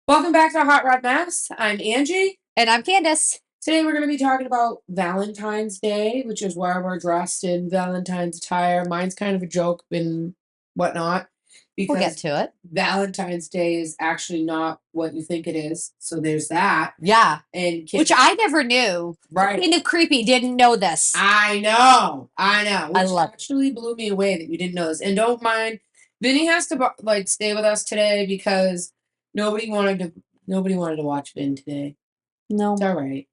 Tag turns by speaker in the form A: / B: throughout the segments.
A: Welcome back to Hot Rod Mess. I'm Angie.
B: And I'm Candice.
A: Today we're going to be talking about Valentine's Day, which is why we're dressed in Valentine's attire. Mine's kind of a joke and whatnot
B: We'll get
A: because
B: to it.
A: Valentine's Day is actually not what you think it is. So there's that.
B: Yeah.
A: And
B: Which I never knew.
A: Right.
B: Kind of creepy. Didn't know this.
A: I know. Which
B: I love
A: actually blew me away that you didn't know this. And don't mind, Vinny has to stay with us today because nobody wanted to watch Vin today.
B: No.
A: It's all right.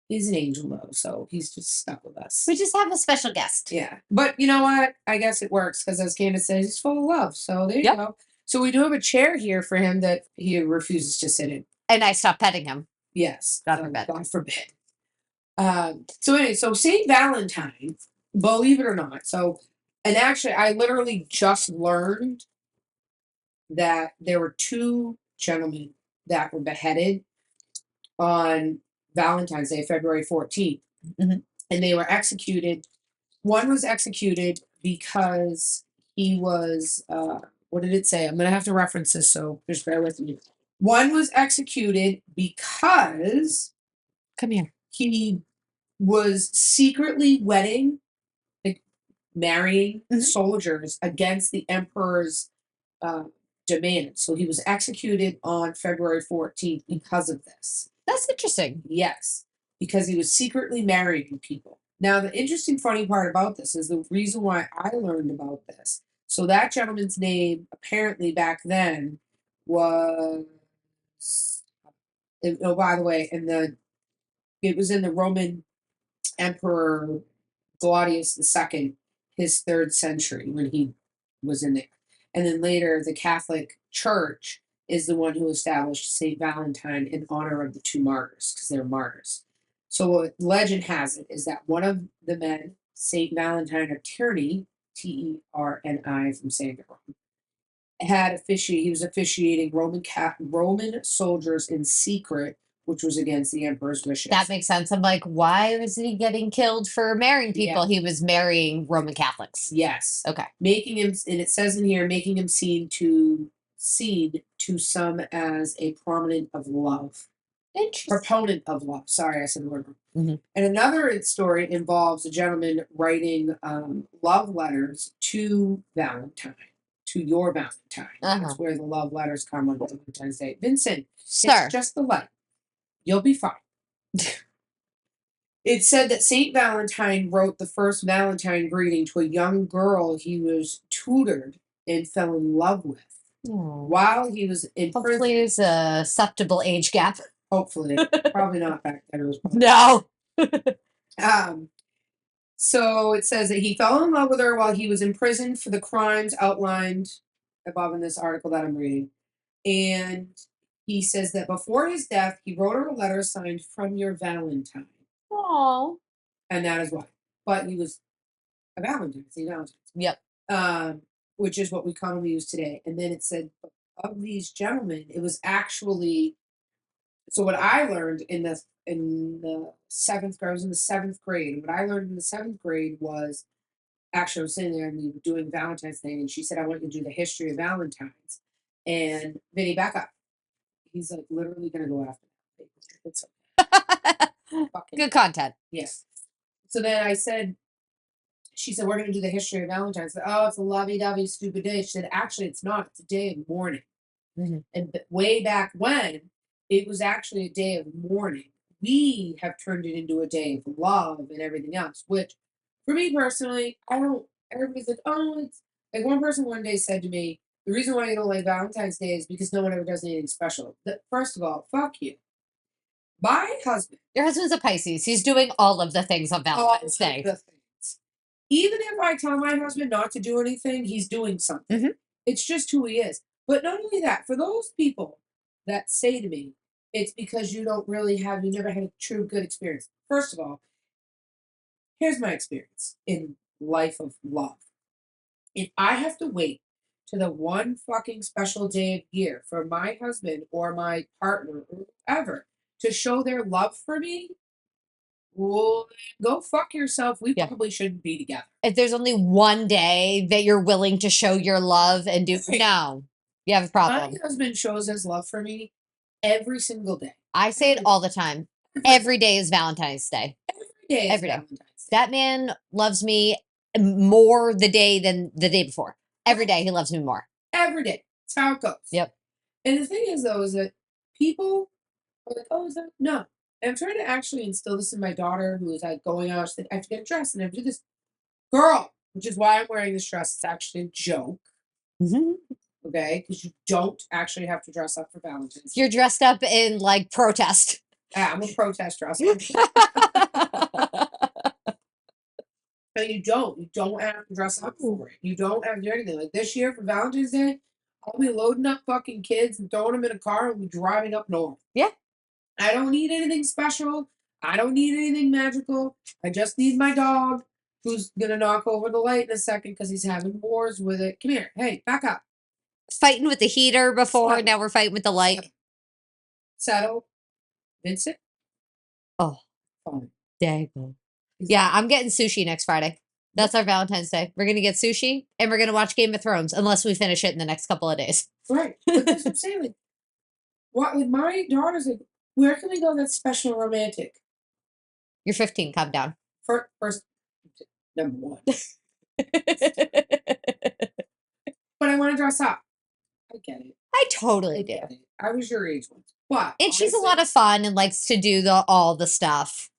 A: He's an angel though, so he's just stuck with us.
B: We just have a special guest.
A: Yeah. But you know what? I guess it works because as Candice says, he's full of love. So there you go. So we do have a chair here for him that he refuses to sit in.
B: And I stopped petting him.
A: Yes.
B: God forbid.
A: God forbid. So anyway, so St. Valentine, believe it or not. And actually I literally just learned that there were two gentlemen that were beheaded on Valentine's Day, February 14th.
B: Mm-hmm.
A: And they were executed. One was executed because he was, what did it say? I'm going to have to reference this, so just bear with me. One was executed because
B: Come here.
A: He was secretly marrying soldiers against the emperor's demand. So he was executed on February 14th because of this.
B: That's interesting.
A: Yes, because he was secretly marrying people. Now, the interesting, funny part about this is the reason why I learned about this. So that gentleman's name, apparently back then, was. Oh, by the way, it was in the Roman Emperor Claudius II, his 3rd century when he was in there, and then later the Catholic Church is the one who established St. Valentine in honor of the two martyrs, because they're martyrs. So what legend has it is that one of the men, St. Valentine of Terni, Terni from saying it wrong, he was officiating Roman soldiers in secret, which was against the emperor's wishes.
B: That makes sense. I'm like, why was he getting killed for marrying people? Yeah. He was marrying Roman Catholics.
A: Yes.
B: Okay.
A: Making him, and it says in here, making him seen to some as a proponent of love. Proponent of love. Sorry, I said the word wrong.
B: Mm-hmm.
A: And another story involves a gentleman writing love letters to Valentine, to your Valentine. That's where the love letters come on Valentine's Day. Vincent,
B: sir,
A: it's just the light. You'll be fine. It said that St. Valentine wrote the first Valentine greeting to a young girl he was tutored and fell in love with. While he was in prison.
B: Hopefully it's a acceptable age gap.
A: Hopefully. Probably not back then. It was
B: no.
A: So it says that he fell in love with her while he was in prison for the crimes outlined above in this article that I'm reading. And he says that before his death, he wrote her a letter signed "From Your Valentine."
B: Aww.
A: And that is why. But he was a Valentine, St. Valentine's.
B: Yep.
A: Which is what we commonly use today. And then it said, of these gentlemen, it was actually. So what I learned in the 7th grade, I was in the 7th grade. And what I learned in the 7th grade was, actually, I was sitting there and we were doing Valentine's Day, and she said, I want you to do the history of Valentines. And Vinny, back up. He's like literally going to go after that. It's okay.
B: Good content.
A: Yes. So then she said, we're going to do the history of Valentine's. Oh, it's a lovey-dovey, stupid day. She said, actually, it's not. It's a day of mourning.
B: Mm-hmm.
A: And way back when, it was actually a day of mourning. We have turned it into a day of love and everything else, which for me personally, everybody's like, oh, it's like one person one day said to me, the reason why you don't like Valentine's Day is because no one ever does anything special. First of all, fuck you. My husband.
B: Your husband's a Pisces. He's doing all of the things on Valentine's Day.
A: Even if I tell my husband not to do anything, he's doing something.
B: Mm-hmm.
A: It's just who he is. But not only that, for those people that say to me, it's because you never had a true good experience. First of all, here's my experience in life of love. If I have to wait to the one fucking special day of year for my husband or my partner or whoever to show their love for me, well, go fuck yourself. We probably shouldn't be together.
B: If there's only one day that you're willing to show your love and do, no, you have a problem.
A: My husband shows his love for me every single day.
B: I say it all the time. Every day is Valentine's Day.
A: Every day is
B: Every day.
A: Valentine's Day.
B: That man loves me more the day than the day before. Every day he loves me more.
A: Every day. That's how it goes.
B: Yep.
A: And the thing is, though, is that people are like, oh, is that? No. And I'm trying to actually instill this in my daughter who is like going out. She's like, I have to get a dress and I have to do this. Girl, which is why I'm wearing this dress. It's actually a joke. Okay? Because you don't actually have to dress up for Valentine's Day.
B: You're dressed up in like protest.
A: Yeah, I'm a protest dresser. And you don't have to dress up for it. You don't have to do anything. Like this year for Valentine's Day, I'll be loading up fucking kids and throwing them in a car and we'll be driving up north.
B: Yeah.
A: I don't need anything special. I don't need anything magical. I just need my dog who's gonna knock over the light in a second because he's having wars with it. Come here. Hey, back up.
B: Fighting with the heater before,
A: Stop.
B: now we're fighting with the light.
A: Settle. Vincent?
B: Oh.
A: Fine.
B: Dang. Yeah, I'm getting sushi next Friday. That's our Valentine's Day. We're going to get sushi and we're going to watch Game of Thrones unless we finish it in the next couple of days.
A: Right. But that's what I'm saying. Like, what with my daughter's like, where can we go that's special romantic?
B: You're 15, calm down.
A: First number one. But I want to dress up. I get it.
B: I totally do.
A: I was your age once. But
B: And she's a lot of fun and likes to do all the stuff.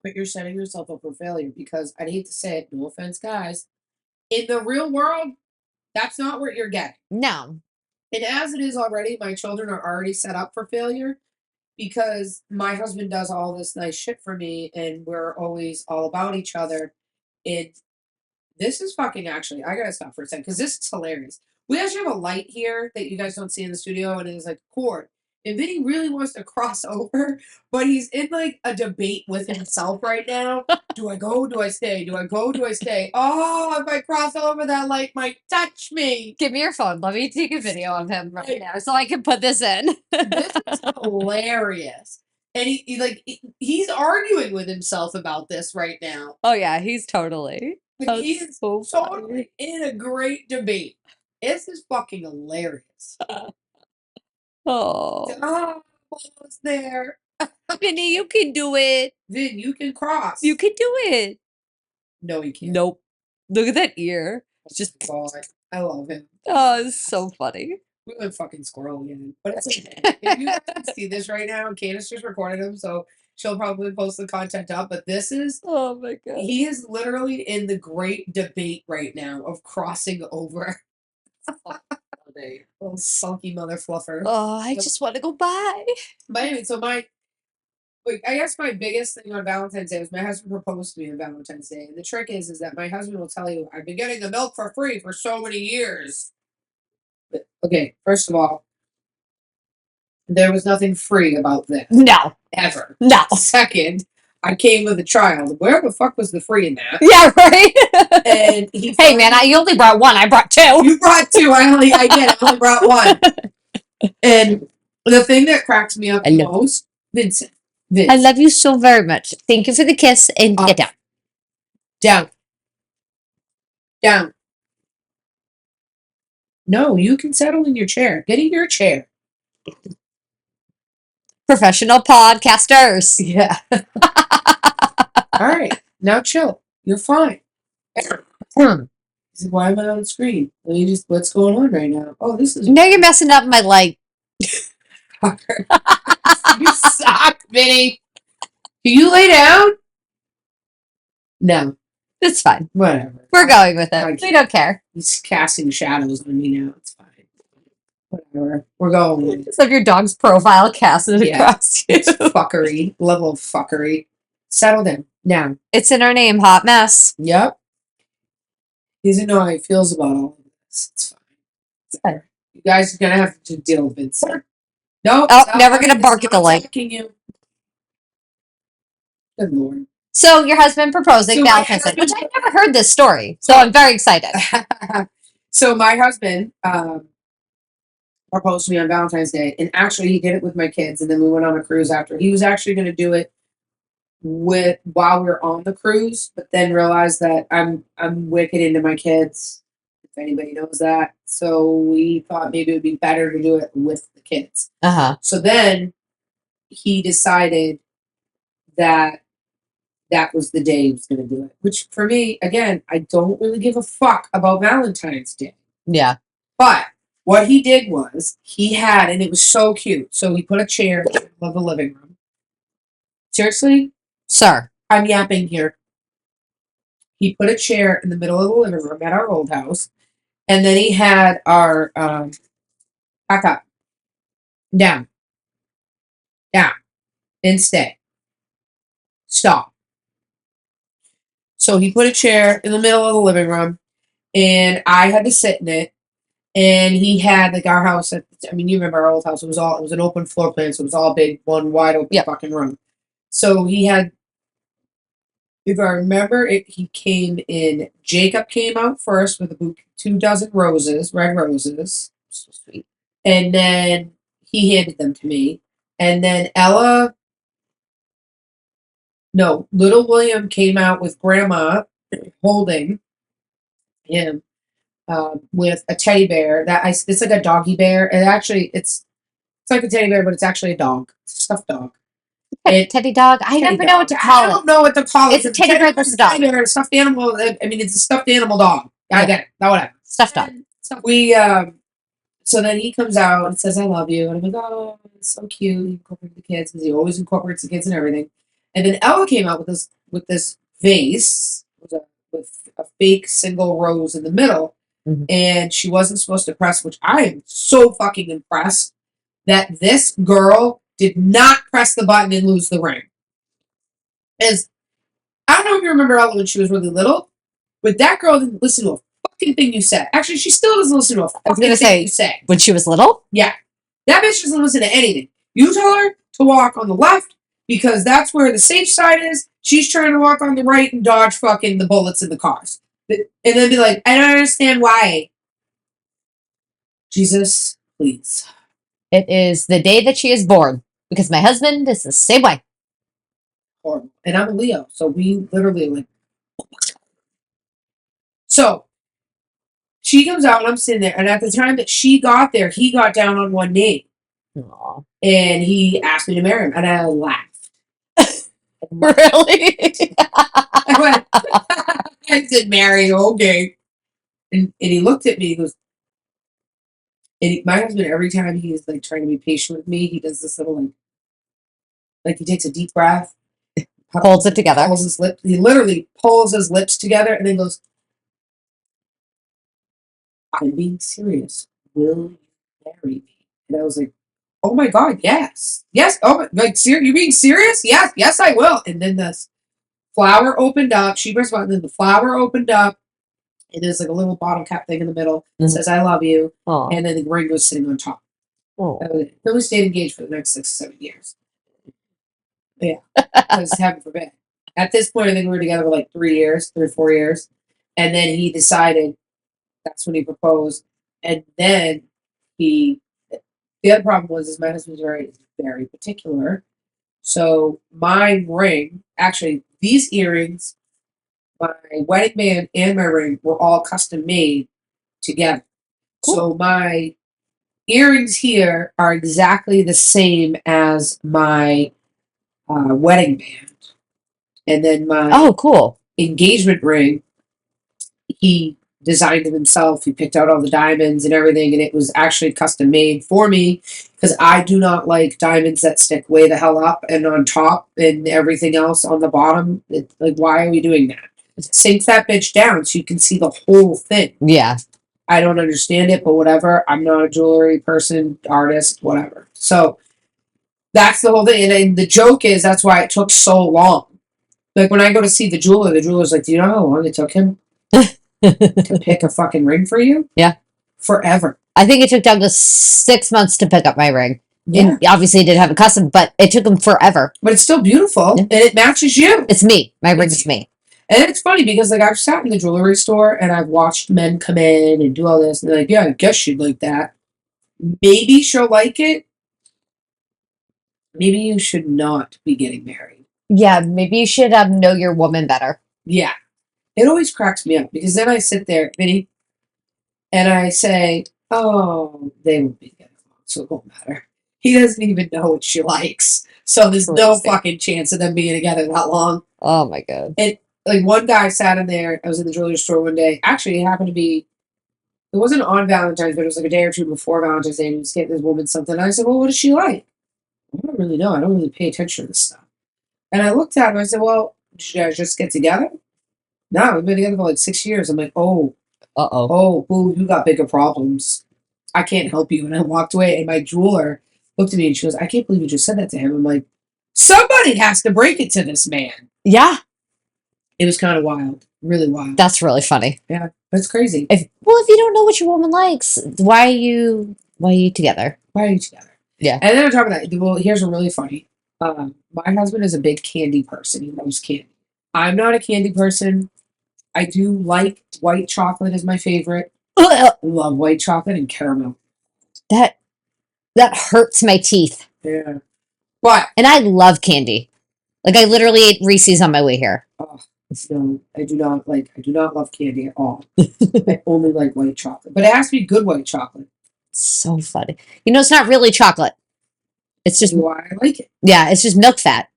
A: But you're setting yourself up for failure because I'd hate to say it, no offense, guys. In the real world, that's not what you're getting.
B: No.
A: And as it is already, my children are already set up for failure because my husband does all this nice shit for me and we're always all about each other. This is fucking actually, I gotta stop for a second because this is hilarious. We actually have a light here that you guys don't see in the studio and it is like a cord. And Vinny really wants to cross over, but he's in like a debate with himself right now. Do I go? Do I stay? Do I go? Do I stay? Oh, if I cross over, that light might touch me.
B: Give me your phone. Let me take a video of him right now so I can put this in.
A: This is hilarious. And he's arguing with himself about this right now.
B: Oh yeah, he's totally.
A: Like, he is so totally in a great debate. This is fucking hilarious.
B: Oh,
A: almost there.
B: Vinny, you can do it.
A: Vin, you can cross.
B: You can do it.
A: No, he can't.
B: Nope. Look at that ear. It's just.
A: God, I love him.
B: Oh, it's so funny.
A: We went fucking squirrel again. But it's okay. If you guys can see this right now, Candice just recorded him, so she'll probably post the content up. But this is.
B: Oh my God.
A: He is literally in the great debate right now of crossing over. Little sulky mother fluffer.
B: Oh, I just want to go by.
A: But anyway, so I guess my biggest thing on Valentine's Day was my husband proposed to me on Valentine's Day. And the trick is that my husband will tell you, I've been getting the milk for free for so many years. But, okay, first of all, there was nothing free about this.
B: No.
A: Ever.
B: No.
A: Second, I came with a child. Where the fuck was the free in that?
B: Yeah, right?
A: And
B: hey, man, you only brought one. I brought two.
A: You brought two. I only brought one. And the thing that cracks me up most, Vincent.
B: I love you so very much. Thank you for the kiss and get down.
A: Down. Down. No, you can settle in your chair. Get in your chair.
B: Professional podcasters.
A: Yeah. All right. Now chill. You're fine. Why am I on screen? What's going on right now? Oh, this is.
B: Now you're messing up my light.
A: You suck, Vinny. Can you lay down? No.
B: It's fine.
A: Whatever.
B: We're going with it. We don't care.
A: He's casting shadows on me now. It's fine. Whatever. We're going with it.
B: It's like your dog's profile casted across you.
A: It's fuckery. Level of fuckery. Settle down. Now.
B: It's in our name, Hot Mess.
A: Yep. He doesn't know how he feels about all of this. It's fine. It's fine. You guys are going to have to deal with it. No.
B: Oh, never going to bark at the light.
A: You. Good Lord.
B: So your husband proposing Valentine's Day, which I've never heard this story, so I'm very excited.
A: So my husband proposed to me on Valentine's Day, and actually he did it with my kids, and then we went on a cruise after. He was actually going to do it while we were on the cruise, but then realized that I'm wicked into my kids. if anybody knows that. So we thought maybe it would be better to do it with the kids. So then he decided that that was the day he was going to do it. Which for me, again, I don't really give a fuck about Valentine's Day.
B: Yeah.
A: But what he did was he had, and it was so cute. So he put a chair in the living room. Seriously?
B: Sir.
A: I'm yapping here. He put a chair in the middle of the living room at our old house. And then he had our back up, down, and stay. Stop. So he put a chair in the middle of the living room, and I had to sit in it. And he had like our house. I mean, you remember our old house? It was an open floor plan, so it was all big, one wide open fucking room. So he had, if I remember it, he came in. Jacob came out first with a 24 roses, red roses. So sweet. And then he handed them to me. And then little William came out with grandma holding him with a teddy bear. It's like a doggy bear. And actually, it's like a teddy bear, but it's actually a dog. It's a stuffed dog.
B: Teddy dog? I never know what to call it.
A: I don't know what to call it.
B: It's a teddy bear versus a dog.
A: Teddy bear, a stuffed animal. I mean, it's a stuffed animal dog. I get it. No, whatever.
B: Stuffed dog.
A: We, so then he comes out and says, I love you. And I'm like, oh, it's so cute. He incorporates the kids because he always incorporates the kids and everything. And then Ella came out with this vase with a fake single rose in the middle. Mm-hmm. And she wasn't supposed to press, which I am so fucking impressed that this girl did not press the button and lose the ring. As I don't know if you remember Ella when she was really little, but that girl didn't listen to a fucking thing you said. Actually, she still doesn't listen to a fucking thing you say.
B: When she was little?
A: Yeah. That bitch doesn't listen to anything. You tell her to walk on the left because that's where the safe side is. She's trying to walk on the right and dodge fucking the bullets in the cars. And then be like, I don't understand why. Jesus, please.
B: It is the day that she is born because my husband is the same way.
A: Horrible. And I'm a Leo, so we literally like. So she comes out and I'm sitting there, and at the time that she got there, he got down on one knee. Aww. And he asked me to marry him, and I laughed.
B: Really?
A: I went, I said, marry, okay. And he looked at me, he goes, and my husband, every time he's like trying to be patient with me, he does this little like he takes a deep breath,
B: holds it together,
A: pulls his lips. He literally pulls his lips together, and then goes, I'm being serious. Will you marry me? And I was like, oh my God, yes. Yes. Oh, like, you being serious? Yes. Yes, I will. And then the flower opened up. She pressed button, and then the flower opened up. And there's like a little bottle cap thing in the middle that says, I love you. Aww. And then the ring was sitting on top. Then we stayed engaged for the next 6 or 7 years. Yeah. Because heaven forbid. At this point, I think we were together for like 3 or 4 years. And then he decided, that's when he proposed. And then the other problem was my husband's very, very particular. So my ring, actually, these earrings, my wedding band and my ring were all custom made together. Cool. So my earrings here are exactly the same as my wedding band. And then my
B: cool
A: engagement ring, he designed it himself. He picked out all the diamonds and everything, and it was actually custom made for me because I do not like diamonds that stick way the hell up and on top and everything else on the bottom. It's like, why are we doing that? Sink that bitch down so you can see the whole thing.
B: Yeah.
A: I don't understand it, but whatever. I'm not a jewelry person, artist, whatever. So that's the whole thing. And the joke is that's why it took so long. Like when I go to see the jeweler's like, do you know how long it took him to pick a fucking ring for you?
B: Yeah.
A: Forever.
B: I think it took Douglas 6 months to pick up my ring.
A: Yeah.
B: And obviously, he did have a custom, but it took him forever.
A: But it's still beautiful, and it matches you.
B: It's me. My ring is me.
A: And it's funny because, like, I've sat in the jewelry store and I've watched men come in and do all this, and they're like, yeah, I guess she'd like that. Maybe she'll like it. Maybe you should not be getting married.
B: Yeah, maybe you should know your woman better.
A: Yeah. It always cracks me up because then I sit there, Vinny, And I say, oh, they won't be together long, so it won't matter. He doesn't even know what she likes. So there's no
B: Crazy.
A: fucking chance of them being together that long.
B: Oh my god.
A: And like one guy sat in there, I was in the jewelry store one day. Actually, it happened to be, it wasn't on Valentine's, but it was like a day or two before Valentine's Day, and he was getting this woman something. And I said, well, what does she like? I don't really know. I don't really pay attention to this stuff. And I looked at him, I said, well, did you guys just get together? No, we've been together for like 6 years. I'm like, oh, boo, you got bigger problems. I can't help you. And I walked away, and my jeweler looked at me and she goes, I can't believe you just said that to him. I'm like, somebody has to break it to this man.
B: Yeah.
A: It was kind of wild. Really wild.
B: That's really funny.
A: Yeah, that's crazy.
B: If you don't know what your woman likes, why are you together?
A: Why are you together?
B: Yeah.
A: And then on top of that, well, here's a really funny. My husband is a big candy person. He loves candy. I'm not a candy person. I do like white chocolate is my favorite. I love white chocolate and caramel.
B: That hurts my teeth.
A: Yeah. But
B: And I love candy. Like I literally ate Reese's on my way here.
A: oh, no, I do not love candy at all. I only like white chocolate. But it has to be good white chocolate.
B: So funny. You know, it's not really chocolate. It's just
A: Why I like it.
B: Yeah, it's just milk fat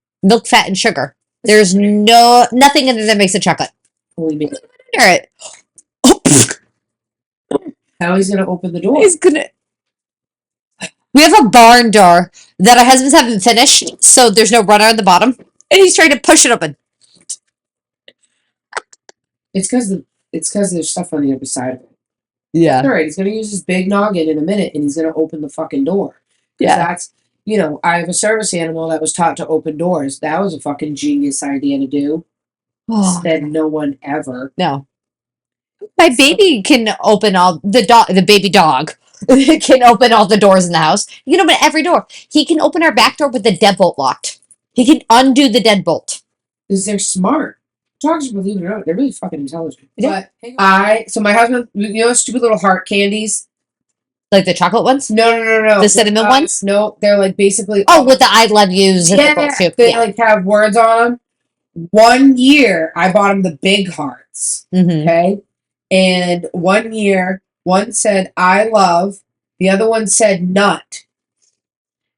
B: and sugar. There's nothing in there that makes it chocolate.
A: Only me.
B: All right.
A: How he's gonna open the door?
B: He's gonna. We have a barn door that our husbands haven't finished, so there's no runner on the bottom, and he's trying to push it open.
A: It's because there's stuff on the other side of it.
B: Yeah.
A: All right, he's gonna use his big noggin in a minute, and he's gonna open the fucking door.
B: Yeah.
A: That's I have a service animal that was taught to open doors. That was a fucking genius idea to do. Said no one ever.
B: No. My baby can open all the baby dog can open all the doors in the house. He can open every door. He can open our back door with the deadbolt locked. He can undo the deadbolt.
A: Because they're smart. Dogs, believe it or not, they're really fucking intelligent.
B: Yeah.
A: But so my husband, stupid little heart candies.
B: Like the chocolate ones?
A: No.
B: The cinnamon ones?
A: No, they're like basically.
B: Oh, with the I love yous.
A: Yeah, they like have words on them. 1 year, I bought him the big hearts.
B: Mm-hmm.
A: Okay. And 1 year, one said I love, the other one said nut.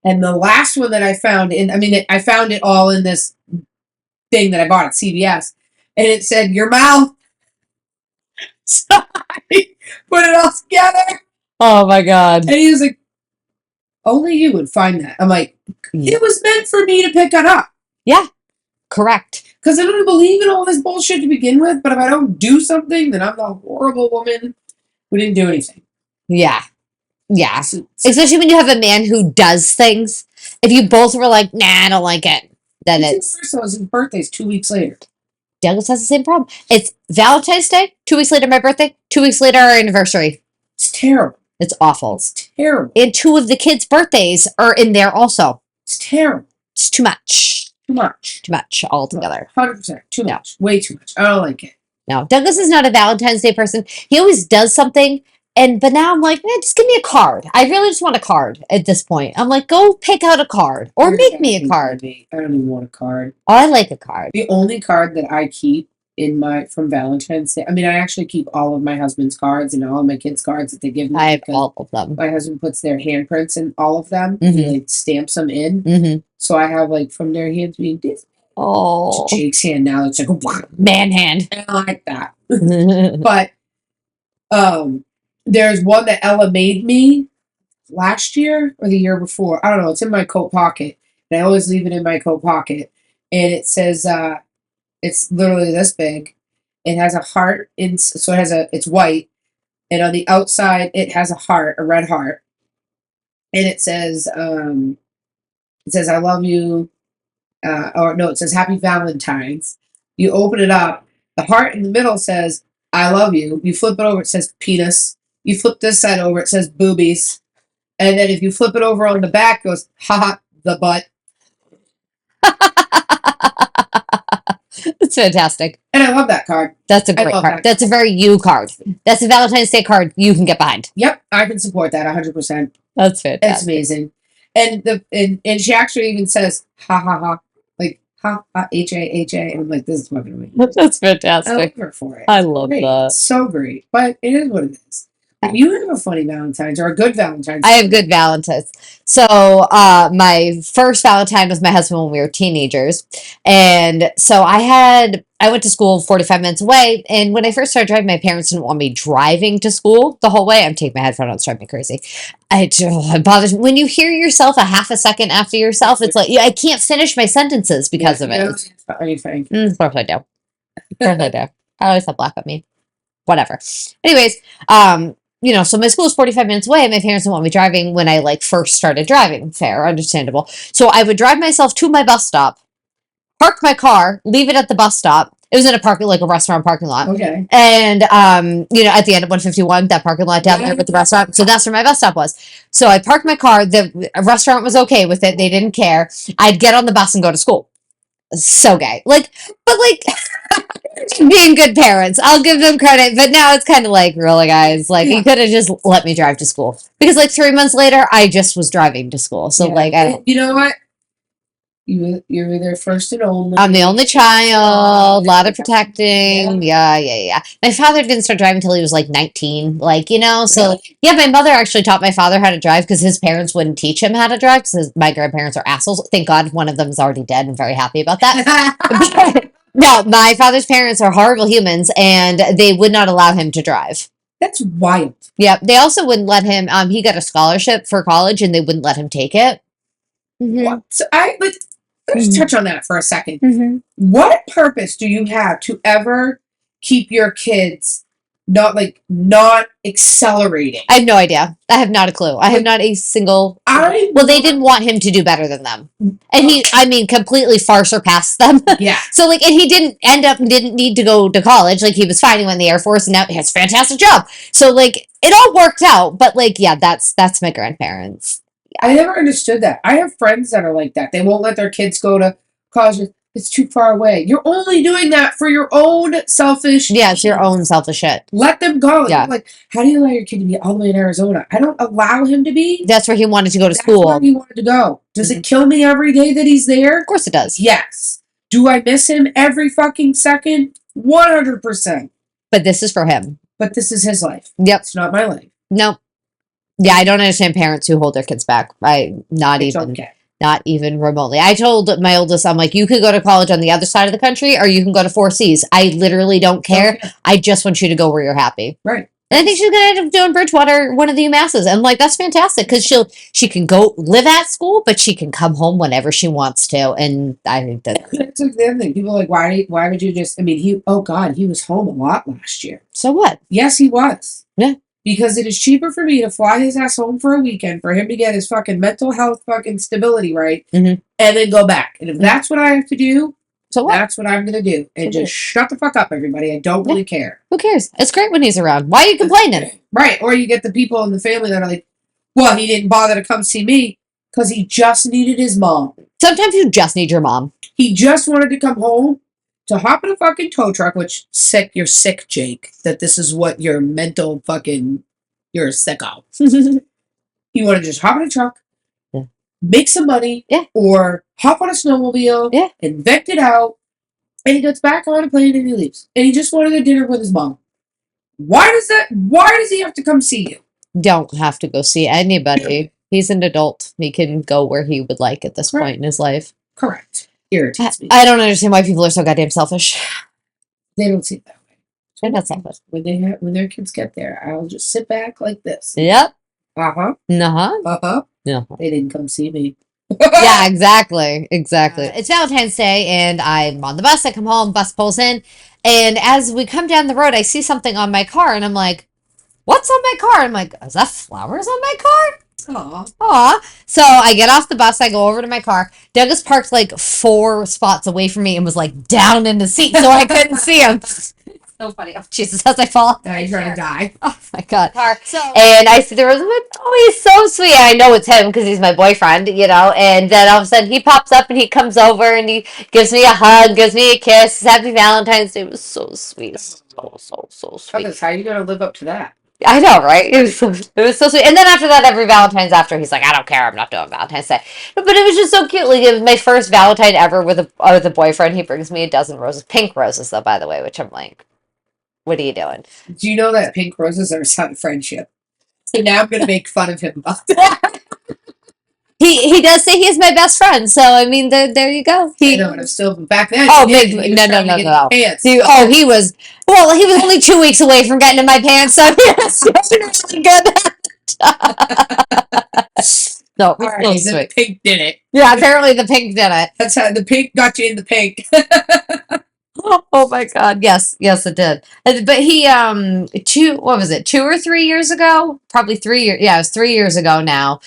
A: And the last one that I found I found it all in this thing that I bought at CVS. And it said your mouth. So I put it all together.
B: Oh my god.
A: And he was like, only you would find that. I'm like, it was meant for me to pick it up.
B: Yeah. Correct.
A: Because I don't believe in all this bullshit to begin with, but if I don't do something, then I'm the horrible woman who didn't do anything.
B: Yeah. Yeah. Especially when you have a man who does things. If you both were like, nah, I don't like it, then it's.
A: His birthday's 2 weeks later.
B: Douglas has the same problem. It's Valentine's Day, 2 weeks later my birthday, 2 weeks later our anniversary.
A: It's terrible.
B: It's awful.
A: It's terrible.
B: And 2 of the kids' birthdays are in there also.
A: It's terrible.
B: It's too much.
A: Too much.
B: Too much altogether.
A: 100%. Too much. Way too much. I don't like it.
B: No, Douglas is not a Valentine's Day person. He always does something, but now I'm like, just give me a card. I really just want a card at this point. I'm like, go pick out a card or make me a card.
A: I don't even want a card.
B: Oh, I like a card.
A: The only card that I keep from Valentine's Day, I actually keep all of my husband's cards and all of my kids' cards that they give me.
B: I have all of them.
A: My husband puts their handprints in all of them.
B: Mm-hmm.
A: He stamps them in.
B: Mm-hmm.
A: So I have from their hands being Disney.
B: Oh.
A: To Jake's hand now. It's like
B: man hand.
A: I like that. But there's one that Ella made me last year or the year before. I don't know. It's in my coat pocket. And I always leave it in my coat pocket. And it says, it's literally this big. It has a heart so it's white. And on the outside, it has a heart, a red heart. And it says, I love you. It says Happy Valentines. You open it up. The heart in the middle says, I love you. You flip it over, it says penis. You flip this side over, it says boobies. And then if you flip it over on the back, it goes, haha, the butt.
B: That's fantastic.
A: And I love that card.
B: That's a great card. That's a very you card. That's a Valentine's Day card you can get behind.
A: Yep, I can support that 100%.
B: That's fantastic.
A: It's amazing. And she actually even says, ha ha ha. Like, ha ha, H-A. And I'm like, this is fucking amazing.
B: That's fantastic.
A: I love her for it.
B: I love that.
A: It's so great. But it is what it is. You have a funny Valentine's or a good Valentine's.
B: I have good Valentines. So, my first Valentine was my husband when we were teenagers. And so I went to school 45 minutes away. And when I first started driving, my parents didn't want me driving to school the whole way. I'm taking my headphone out, it's driving me crazy. It bothers me. When you hear yourself a half a second after yourself, it's like, I can't finish my sentences because of it.
A: Anything.
B: Of course I do. Of course I do. I always have black on me. Whatever. Anyways, so my school is 45 minutes away. And my parents didn't want me driving when I like first started driving. Fair, understandable. So I would drive myself to my bus stop, park my car, leave it at the bus stop. It was in a restaurant parking lot.
A: Okay.
B: And at the end of 151, that parking lot down there with the restaurant. So that's where my bus stop was. So I parked my car. The restaurant was okay with it. They didn't care. I'd get on the bus and go to school. So gay. Being good parents. I'll give them credit, but now it's kind of like, really, guys, you could have just let me drive to school. Because 3 months later, I just was driving to school. So
A: you know what? You were their first and only.
B: I'm the only child, a lot of protecting. Yeah. My father didn't start driving until he was 19, so yeah, my mother actually taught my father how to drive because his parents wouldn't teach him how to drive because my grandparents are assholes. Thank God one of them is already dead. I'm very happy about that. No, my father's parents are horrible humans and they would not allow him to drive.
A: That's wild.
B: Yeah, they also wouldn't let him, he got a scholarship for college and they wouldn't let him take it.
A: Mm-hmm. So let's touch on that for a second. Mm-hmm. What purpose do you have to ever keep your kids not accelerating?
B: I have no idea. I have not a clue. I have not a single. They didn't want him to do better than them, and he, completely far surpassed them.
A: Yeah.
B: So and he didn't need to go to college. He was fine. He went in the Air Force, and now he has a fantastic job. So it all worked out. But that's my grandparents.
A: I never understood that. I have friends that are like that. They won't let their kids go to college. It's too far away. You're only doing that for your own selfish.
B: Yeah, it's your own selfish shit.
A: Let them go. Yeah. How do you allow your kid to be all the way in Arizona? I don't allow him to be.
B: That's where he wanted to go to school.
A: That's where he wanted to go. Does it kill me every day that he's there?
B: Of course it does.
A: Yes. Do I miss him every fucking second? 100%.
B: But this is for him.
A: But this is his life.
B: Yep.
A: It's not my life.
B: Nope. Yeah, I don't understand parents who hold their kids back. Not even remotely. I told my oldest, I'm like, you could go to college on the other side of the country or you can go to 4 Cs. I literally don't care. Okay. I just want you to go where you're happy.
A: Right.
B: And I think she's going to end up doing Bridgewater, one of the UMasses. And that's fantastic because she can go live at school, but she can come home whenever she wants to. And I think that's
A: the other thing. People are like, why would you just, he was home a lot last year.
B: So what?
A: Yes, he was.
B: Yeah.
A: Because it is cheaper for me to fly his ass home for a weekend for him to get his fucking mental health fucking stability right and then go back. And if that's what I have to do, so what? That's what I'm going to do. And just shut the fuck up, everybody. I don't really care.
B: Who cares? It's great when he's around. Why are you complaining?
A: Right. Or you get the people in the family that are like, well, he didn't bother to come see me because he just needed his mom.
B: Sometimes you just need your mom.
A: He just wanted to come home to hop in a fucking tow truck, which you're sick, Jake, that this is what your mental fucking, you're a sicko. You want to just hop in a truck, make some money, or hop on a snowmobile, and vent it out, and he gets back on a plane and he leaves. And he just wanted a dinner with his mom. Why does he have to come see you?
B: Don't have to go see anybody. He's an adult. He can go where he would like at this point in his life.
A: Correct. Irritates me.
B: I don't understand why people are so goddamn selfish.
A: They don't see it that way.
B: They're not selfish.
A: When their kids get there, I'll just sit back like this.
B: Yep.
A: Uh-huh.
B: Uh-huh.
A: Uh-huh.
B: Yeah.
A: They didn't come see me.
B: Yeah, exactly. It's Valentine's Day and I'm on the bus. I come home, bus pulls in, and as we come down the road, I see something on my car and I'm like, what's on my car? I'm like, is that flowers on my car? Aw. So I get off the bus, I go over to my car. Doug is parked 4 spots away from me and was down in the seat so I couldn't see him. So funny. Oh, Jesus, as I fall.
A: Now you're trying to die.
B: Oh, my God. And I see the rose. I'm like, oh, he's so sweet. And I know it's him because he's my boyfriend, And then all of a sudden he pops up and he comes over and he gives me a hug, gives me a kiss. Happy Valentine's Day. It was so sweet. So sweet.
A: How are you going to live up to that?
B: I know, right? It was so sweet. And then after that, every Valentine's after, he's like, I don't care. I'm not doing Valentine's Day. But it was just so cute. It was my first Valentine ever with a boyfriend. He brings me a dozen roses. Pink roses, though, by the way, which I'm like, What are you doing?
A: Do you know that pink roses are a sign of friendship? So now I'm gonna make fun of him about that.
B: He does say he's my best friend, so I mean, there you go.
A: I know, and I'm still back then.
B: Oh,
A: he was
B: no,
A: trying to get
B: no.
A: Pants.
B: He was only 2 weeks away from getting in my pants, so he was really good. No,
A: All right, the pink did it.
B: Yeah, apparently the pink did it.
A: That's how the pink got you in the pink.
B: Oh my god, yes, it did. But he what was it, 2 or 3 years ago, probably 3 years, yeah, it was 3 years ago now.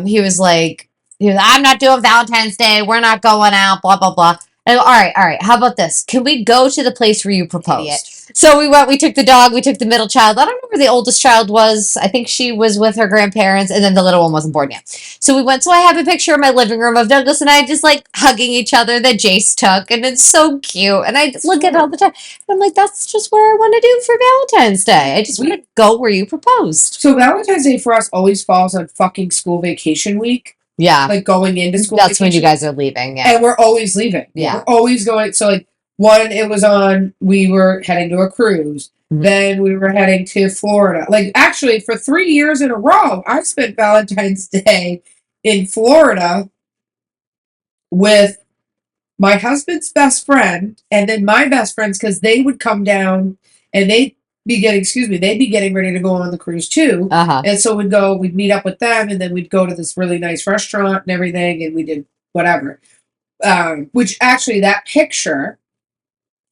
B: He was like, I'm not doing Valentine's Day, we're not going out, blah blah blah. And I go, all right, how about this, can we go to the place where you proposed? So we took the dog, we took the middle child, I don't know where the oldest child was, I think she was with her grandparents, and then the little one wasn't born yet. So we went, so I have a picture in my living room of Douglas and I just like hugging each other that Jace took, and it's so cute. And I look at it all the time. And I'm like, that's just where I want to do for Valentine's Day. I just want to go where you proposed.
A: So Valentine's Day for us always falls on fucking school vacation week.
B: Yeah.
A: Like going into school
B: That's
A: vacation.
B: when you guys are leaving. Yeah.
A: And we're always leaving.
B: Yeah.
A: We're always going. So like it was on, we were heading to a cruise. Mm-hmm. Then we were heading to Florida. Like actually for 3 years in a row, I spent Valentine's Day in Florida with my husband's best friend and then my best friends, because they would come down and they'd be getting ready to go on the cruise too. And so we'd meet up with them, and then we'd go to this really nice restaurant and everything, and we did whatever. Which actually, that picture,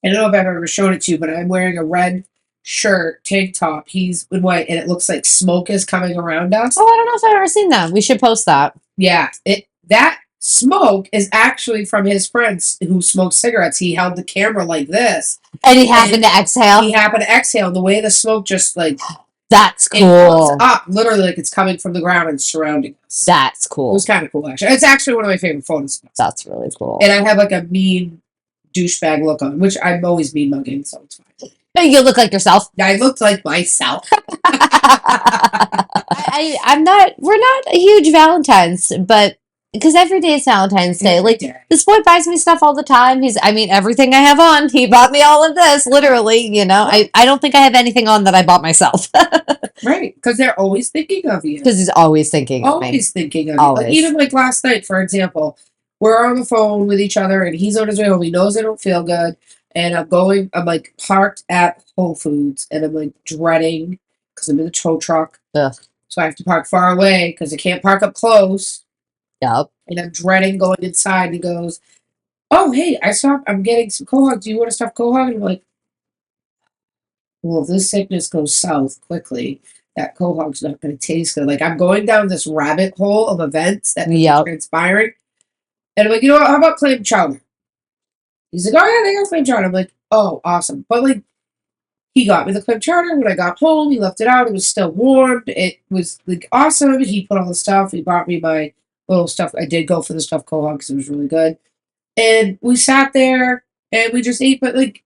A: I don't know if I've ever shown it to you, but I'm wearing a red shirt, tank top. He's in white, and it looks like smoke is coming around us.
B: Oh, I don't know if I've ever seen that. We should post that.
A: Yeah, that smoke is actually from his friends who smoked cigarettes. He held the camera like this.
B: And he happened to exhale?
A: He happened to exhale. The way the smoke just like...
B: That's cool.
A: It up, literally like it's coming from the ground and surrounding us.
B: That's cool.
A: It was kind of cool, actually. It's actually one of my favorite photos.
B: That's really cool.
A: And I have like a mean douchebag look on, which I'm always mean mugging, so it's fine.
B: You look like yourself.
A: I looked like myself.
B: We're not a huge Valentine's, but because every day is Valentine's Day. Like, this boy buys me stuff all the time. Everything I have on, he bought me all of this, literally, you know. I don't think I have anything on that I bought myself.
A: Right, because they're always thinking of you.
B: Because he's always thinking of me.
A: Always thinking of you. Like, even like last night, for example, we're on the phone with each other, and he's on his way home. He knows I don't feel good, and I'm like parked at Whole Foods, and I'm like dreading, because I'm in the tow truck.
B: Ugh.
A: So I have to park far away, because I can't park up close.
B: Yep.
A: And I'm dreading going inside, and he goes, oh, hey, I'm getting some quahog. Do you want a stuffed quahog? And I'm like, well, if this sickness goes south quickly, that quahog's not going to taste good. Like, I'm going down this rabbit hole of events that are transpiring. And I'm like, you know what? How about clam chowder? He's like, oh, yeah, they got clam chowder. I'm like, oh, awesome. But, like, he got me the clam chowder. When I got home, he left it out. It was still warm. It was, like, awesome. He put all the stuff. He brought me my little stuff. I did go for the stuffed quahog because it was really good. And we sat there and we just ate, but like,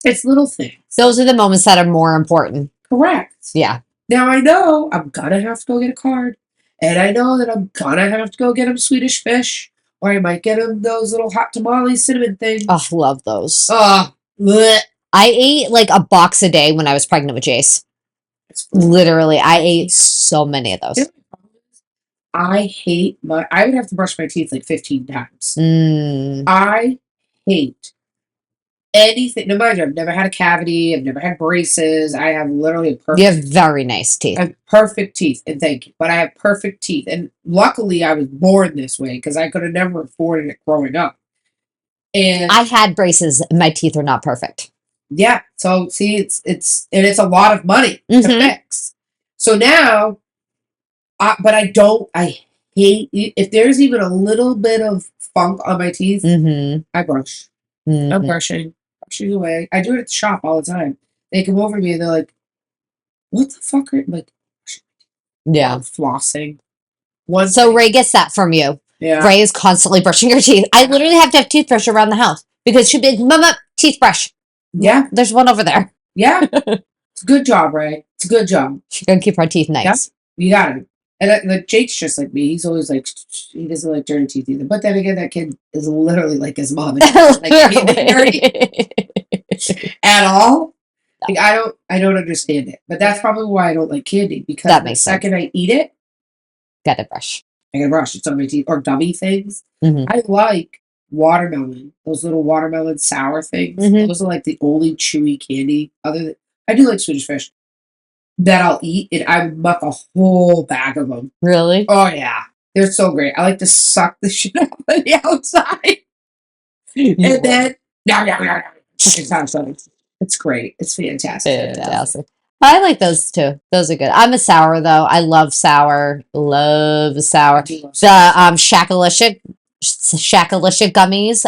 A: it's little things.
B: Those are the moments that are more important.
A: Correct.
B: Yeah.
A: Now I know I'm gonna have to go get a card, and I know that I'm gonna have to go get him Swedish fish, or I might get him those little hot tamale cinnamon things.
B: Oh, love those.
A: I
B: ate like a box a day when I was pregnant with Jace. Literally, I ate so many of those.
A: Yeah. I would have to brush my teeth like 15 times. I hate anything. No, mind you, I've never had a cavity. I've never had braces. I have literally
B: You have very nice teeth.
A: I have perfect teeth, and thank you. But I have perfect teeth. And luckily, I was born this way because I could have never afforded it growing up. And
B: I had braces, and my teeth are not perfect.
A: Yeah. So, see, it's a lot of money to fix. So now... but I hate, if there's even a little bit of funk on my teeth, I brush. I'm brushing away. I do it at the shop all the time. They come over to me and they're like, what the fuck are you, like,
B: yeah,
A: I'm flossing.
B: Ray gets that from you.
A: Yeah.
B: Ray is constantly brushing her teeth. I literally have to have toothbrush around the house because she'd be like, Mama, teeth brush.
A: Yeah.
B: There's one over there.
A: Yeah. It's a good job, Ray. It's a good job.
B: She's going to keep her teeth nice.
A: Yeah. You got it. And like Jake's just like me. He's always like he doesn't like dirty teeth either. But then again, that kid is literally like his mom. And like anything dirty at all. Like I don't understand it. But that's probably why I don't like candy because
B: That
A: the
B: makes
A: second I eat it,
B: Got to brush.
A: I gotta brush. It's on my teeth or gummy things.
B: Mhm.
A: I like watermelon. Those little watermelon sour things.
B: Mhm.
A: Those are like the only chewy candy. Other than I do like Swedish fish that I'll eat, and I would muck a whole bag of them.
B: Really?
A: Oh yeah, they're so great. I like to suck the shit out of the outside, and then it sounds funny. It's great. It's fantastic.
B: Fantastic. I like those too. Those are good. I'm a sour though. I love sour. Love sour.
A: do love
B: The Shakalicious gummies.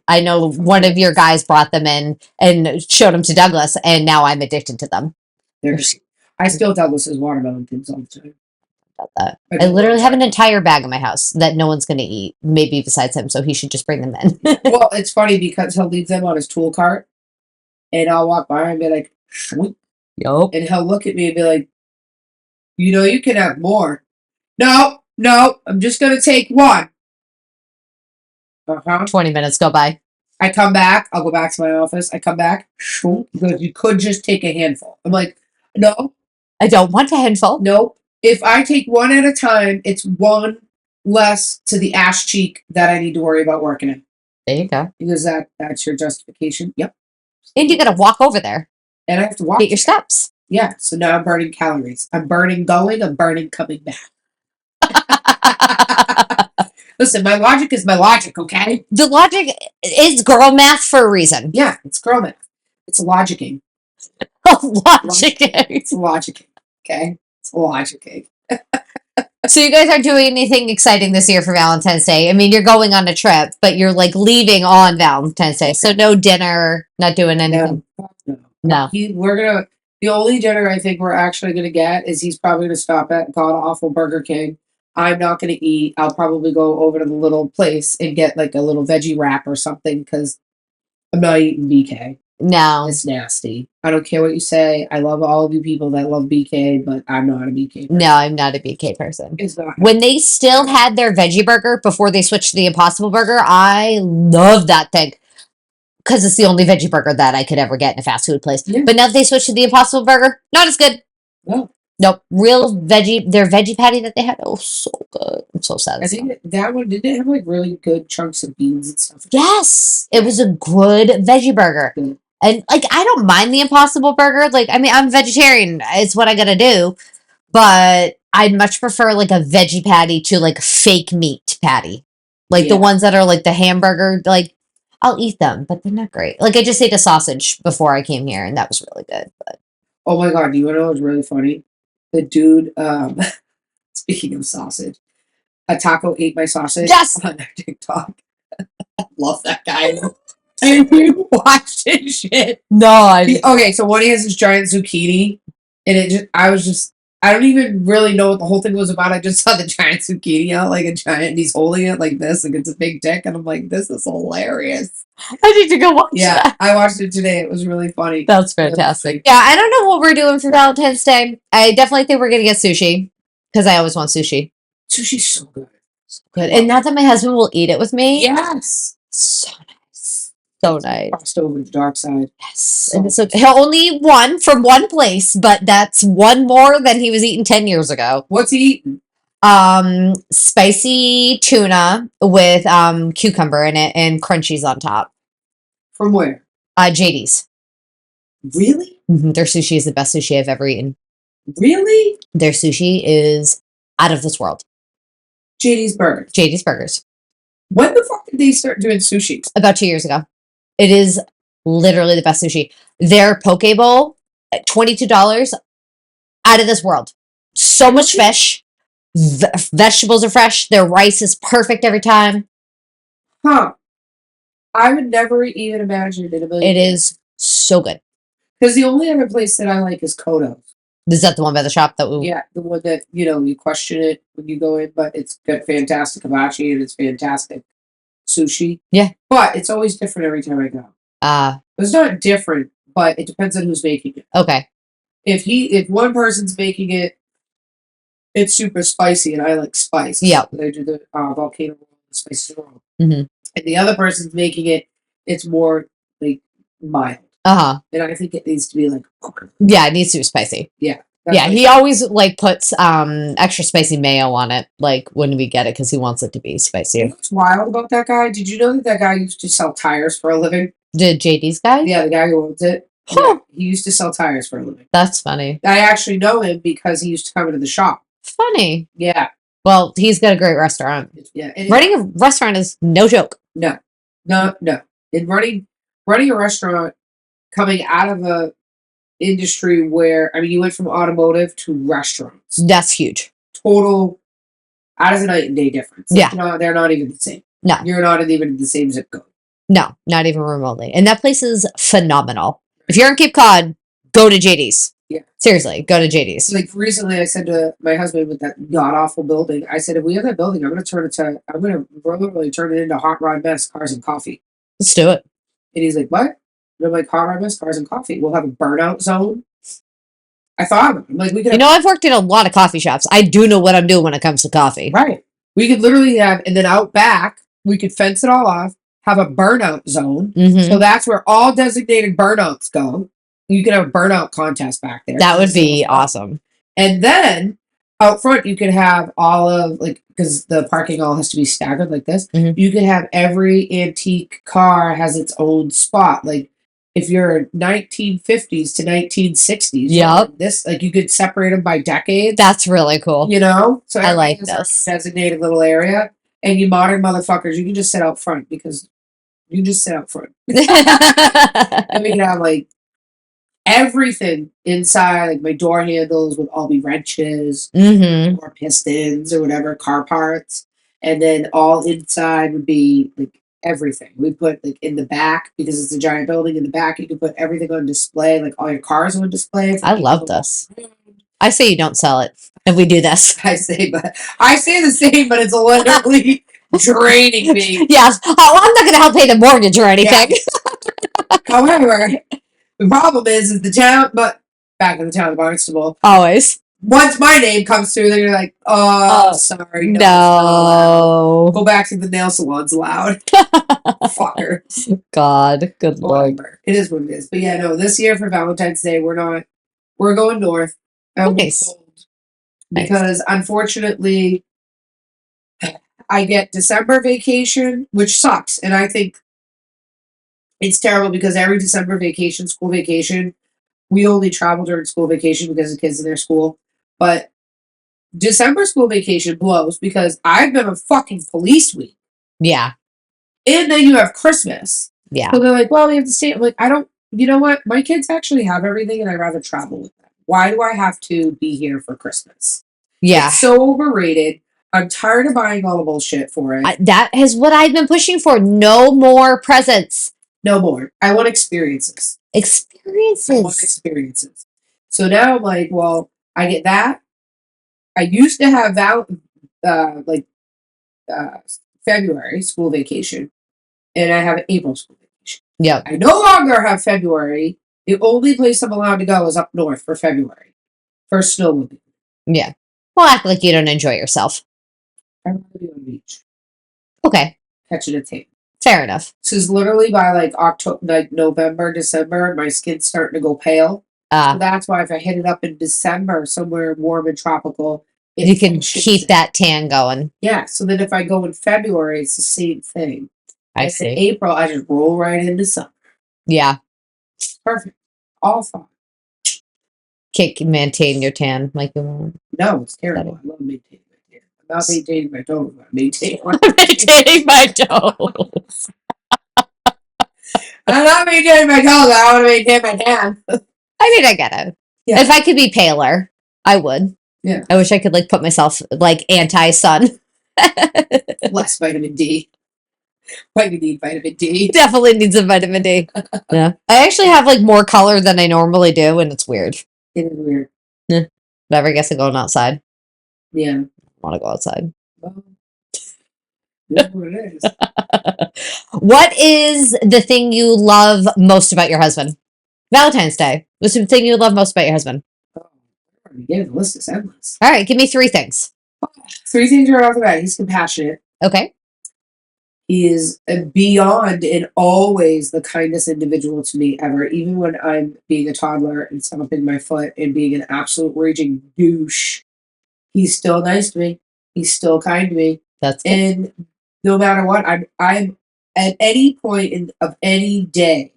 B: I know one of your guys brought them in and showed them to Douglas, and now I'm addicted to them.
A: They're great. I still Douglas's watermelon things all the time.
B: About that.
A: I
B: I
A: do
B: literally
A: love
B: have an
A: chocolate.
B: entire bag in my house that no one's going to eat, maybe besides him. So he should just bring them in.
A: Well, it's funny because he'll leave them on his tool cart, and I'll walk by and be like, "Shwink,"
B: Yup.
A: and he'll look at me and be like, "You know, you can have more." No, no, I'm just gonna take one.
B: 20 minutes go by.
A: I come back. I'll go back to my office. I come back. Shwink, because you could just take a handful. I'm like, no,
B: I don't want a handful.
A: nope. If I take one at a time, it's one less to the ass cheek that I need to worry about working in.
B: There you go.
A: Because that's your justification. Yep.
B: And you got to walk over there,
A: And I have to walk.
B: get your steps.
A: Yeah. So now I'm burning calories. I'm burning going. I'm burning coming back. Listen, my logic is my logic, okay?
B: The logic is girl math for a reason.
A: Yeah, it's girl math. It's logicking.
B: Logicking.
A: It's logicking. Okay? It's logicking.
B: So you guys aren't doing anything exciting this year for Valentine's Day. I mean, you're going on a trip, but you're like leaving on Valentine's Day. So no dinner, not doing anything. No.
A: The only dinner I think we're actually gonna get is he's probably gonna stop at God awful Burger King. I'm not gonna eat. I'll probably go over to the little place and get like a little veggie wrap or something because I'm not eating BK.
B: No.
A: It's nasty. I don't care what you say. I love all of you people that love BK, but I'm not a BK person.
B: No, I'm not a BK person.
A: It's not.
B: When they still had their veggie burger before they switched to the Impossible Burger, I love that thing. Because it's the only veggie burger that I could ever get in a fast food place.
A: Yeah.
B: But now that they switched to the Impossible Burger, not as good.
A: No.
B: Nope. Real veggie, their veggie patty that they had, oh, so good. I'm so sad.
A: I think that one didn't it have like really good chunks of beans and stuff.
B: Yes, it was a good veggie burger.
A: Good.
B: And like I don't mind the Impossible Burger. Like I mean, I'm vegetarian. It's what I gotta do. But I'd much prefer like a veggie patty to like fake meat patty. Like the
A: Yeah.
B: ones that are like the hamburger, like I'll eat them, but they're not great. Like I just ate a sausage before I came here and that was really good. But
A: Oh my god, do you wanna know what's really funny? The dude, speaking of sausage, a taco ate my sausage
B: Yes!
A: on their TikTok. Love that guy. And you watched his shit.
B: no,
A: Okay, so one he has this giant zucchini, and I don't even really know what the whole thing was about. I just saw the giant zucchini out like a giant, and he's holding it like this, like it's a big dick, and I'm like, this is hilarious.
B: I need to go watch
A: Yeah,
B: that.
A: I watched it today. It was really funny.
B: That's fantastic. Yeah, I don't know what we're doing for Valentine's Day. I definitely think we're gonna get sushi. Because I always want sushi.
A: Sushi's so good.
B: Good. And now that my husband will eat it with me.
A: Yes.
B: So nice. So nice.
A: Crossed over to the dark side.
B: Yes. And so he'll only eat one from one place, but that's one more than he was eating 10 years ago.
A: What's he eating?
B: Spicy tuna with cucumber in it and crunchies on top.
A: From where?
B: JD's.
A: Really?
B: Their sushi is the best sushi I've ever eaten.
A: Really?
B: Their sushi is out of this world.
A: JD's Burgers.
B: JD's Burgers.
A: When the fuck did they start doing sushi?
B: About 2 years ago. It is literally the best sushi. Their poke bowl at $22, out of this world. So much fish. Vegetables are fresh. Their rice is perfect every time.
A: Huh. I would never even imagine it in a million
B: It
A: years.
B: is so good.
A: Because the only other place that I like is Kodo's.
B: Is that the one by the shop that we?
A: Yeah, the one that, you question it when you go in, but it's got fantastic hibachi and it's fantastic sushi.
B: Yeah.
A: But it's always different every time I go. It's not different, but it depends on who's making it.
B: Okay.
A: If one person's making it it's super spicy, and I like spice.
B: Yep.
A: They do the volcano roll, the spicy roll,
B: Mm-hmm.
A: and the other person's making it. It's more like mild, and I think it needs to be like.
B: Yeah, it needs to be spicy.
A: Yeah.
B: Yeah, he always like puts extra spicy mayo on it, like when we get it, because he wants it to be spicy.
A: You know what's wild about that guy? Did you know that that guy used to sell tires for a living?
B: Did JD's guy?
A: Yeah, the guy who owns it.
B: Huh.
A: Yeah, he used to sell tires for a living.
B: That's funny.
A: I actually know him because he used to come into the shop.
B: Funny.
A: Yeah.
B: Well, he's got a great restaurant.
A: Yeah.
B: Running a restaurant is no joke.
A: No. And running a restaurant, coming out of a industry where, I mean, you went from automotive to restaurants.
B: That's huge.
A: Total, that is a night and day difference.
B: Yeah.
A: They're not even the same.
B: No.
A: You're not even in the same zip code.
B: No, not even remotely. And that place is phenomenal. If you're in Cape Cod, go to JD's.
A: Yeah.
B: Seriously, go to JD's.
A: Like recently I said to my husband with that god awful building, I said, if we have that building, I'm gonna literally turn it into Hot Rod Mess, Cars and Coffee.
B: Let's do it.
A: And he's like, what? And I'm like, Hot Rod Mess, Cars and Coffee. We'll have a burnout zone. I thought of it. I'm like, we could
B: You know, I've worked in a lot of coffee shops. I do know what I'm doing when it comes to coffee.
A: Right. We could literally have, and then out back, we could fence it all off, have a burnout zone.
B: Mm-hmm.
A: So that's where all designated burnouts go. You could have a burnout contest back there.
B: That would be awesome.
A: And then out front, you could have all of, like, because the parking all has to be staggered like this, you could have every antique car has its own spot. Like, if you're 1950s to 1960s,
B: yep.
A: This, like, you could separate them by decades.
B: That's really cool.
A: You know? So
B: I like this.
A: Designated little area. And you modern motherfuckers, you can just sit out front because you just sit out front. And we can have, like, everything inside, like my door handles would all be wrenches or pistons or whatever, car parts. And then all inside would be like everything. We put like in the back, because it's a giant building, in the back you can put everything on display, like all your cars on display.
B: I love this. I say you don't sell it, and we do this.
A: I say the same, but it's literally draining me.
B: Yes. Oh, I'm not going to help pay the mortgage or anything.
A: Yeah. However, the problem is the town, but back in the town of Barnstable.
B: Always.
A: Once my name comes through, they're like, oh, sorry.
B: No.
A: Go back to the nail salons allowed. Fucker.
B: God. Good Lord.
A: It is what it is. But yeah, no, this year for Valentine's Day, we're going north.
B: Nice.
A: Because unfortunately, I get December vacation, which sucks. And I think it's terrible because every December vacation, school vacation, we only travel during school vacation because the kids in their school. But December school vacation blows because I've been on fucking police week.
B: Yeah.
A: And then you have Christmas.
B: Yeah.
A: So they're like, well, we have to stay. I'm like, you know what? My kids actually have everything and I'd rather travel with them. Why do I have to be here for Christmas?
B: Yeah.
A: It's so overrated. I'm tired of buying all the bullshit for it.
B: That is what I've been pushing for. No more presents.
A: No more. I want experiences.
B: Experiences.
A: I want experiences. So now I'm like, well, I get that. I used to have February school vacation, and I have April school vacation.
B: Yeah.
A: I no longer have February. The only place I'm allowed to go is up north for February for snowmobile.
B: Yeah. Well, act like you don't enjoy yourself.
A: I want to be on the beach.
B: Okay.
A: Catching a tan.
B: Fair enough.
A: This is literally by like October, like November, December, my skin's starting to go pale. So that's why if I hit it up in December, somewhere warm and tropical,
B: you can keep that tan going.
A: Yeah. So then if I go in February, it's the same thing.
B: I see.
A: In April, I just roll right into summer.
B: Yeah.
A: Perfect. All fine.
B: Can't maintain your tan like you want.
A: No, it's terrible. I love maintaining my tan. I'm not maintaining my toes, but I'm maintaining
B: my toes.
A: I'm not maintaining my toes. I want to maintain my tan.
B: I mean, I get it. Yeah. If I could be paler, I would.
A: Yeah.
B: I wish I could like put myself like anti-sun.
A: Less vitamin D. Why you need vitamin D?
B: Definitely need some vitamin D. Yeah. I actually have like more color than I normally do, and it's weird.
A: It is weird.
B: Yeah. Never guess I'm going outside.
A: Yeah.
B: I want to go outside.
A: Well, that's what it is.
B: What is the thing you love most about your husband? Valentine's Day. What's the thing you love most about your husband?
A: Oh, Yeah, the list is endless.
B: All right, give me 3 things.
A: 3 things right off the bat. He's compassionate.
B: Okay.
A: He is beyond and always the kindest individual to me ever. Even when I'm being a toddler and stomping my foot and being an absolute raging douche, he's still nice to me. He's still kind to me.
B: That's good.
A: And no matter what, I'm at any point of any day,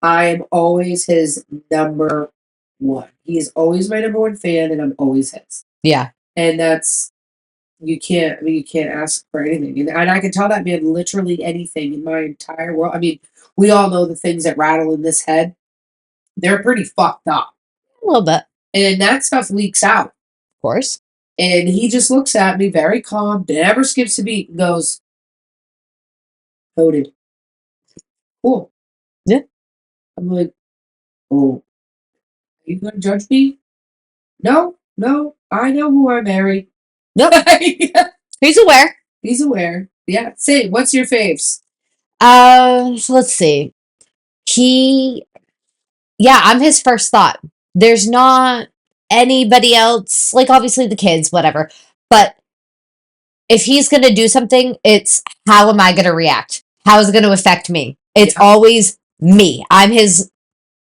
A: I am always his number one. He is always my number one fan, and I'm always his.
B: Yeah.
A: And that's you can't ask for anything. And I can tell that man literally anything in my entire world. I mean, we all know the things that rattle in this head. They're pretty fucked up.
B: A little bit.
A: And that stuff leaks out.
B: Of course.
A: And he just looks at me very calm, never skips a beat, and goes, "Coded. Cool."
B: Yeah.
A: I'm like, "Oh, are you gonna judge me?" No, I know who I married.
B: Nope. He's aware.
A: He's aware. Yeah. Say, what's your faves?
B: So let's see. I'm his first thought. There's not anybody else, like obviously the kids, whatever. But if he's going to do something, it's how am I going to react? How is it going to affect me? It's always me. I'm his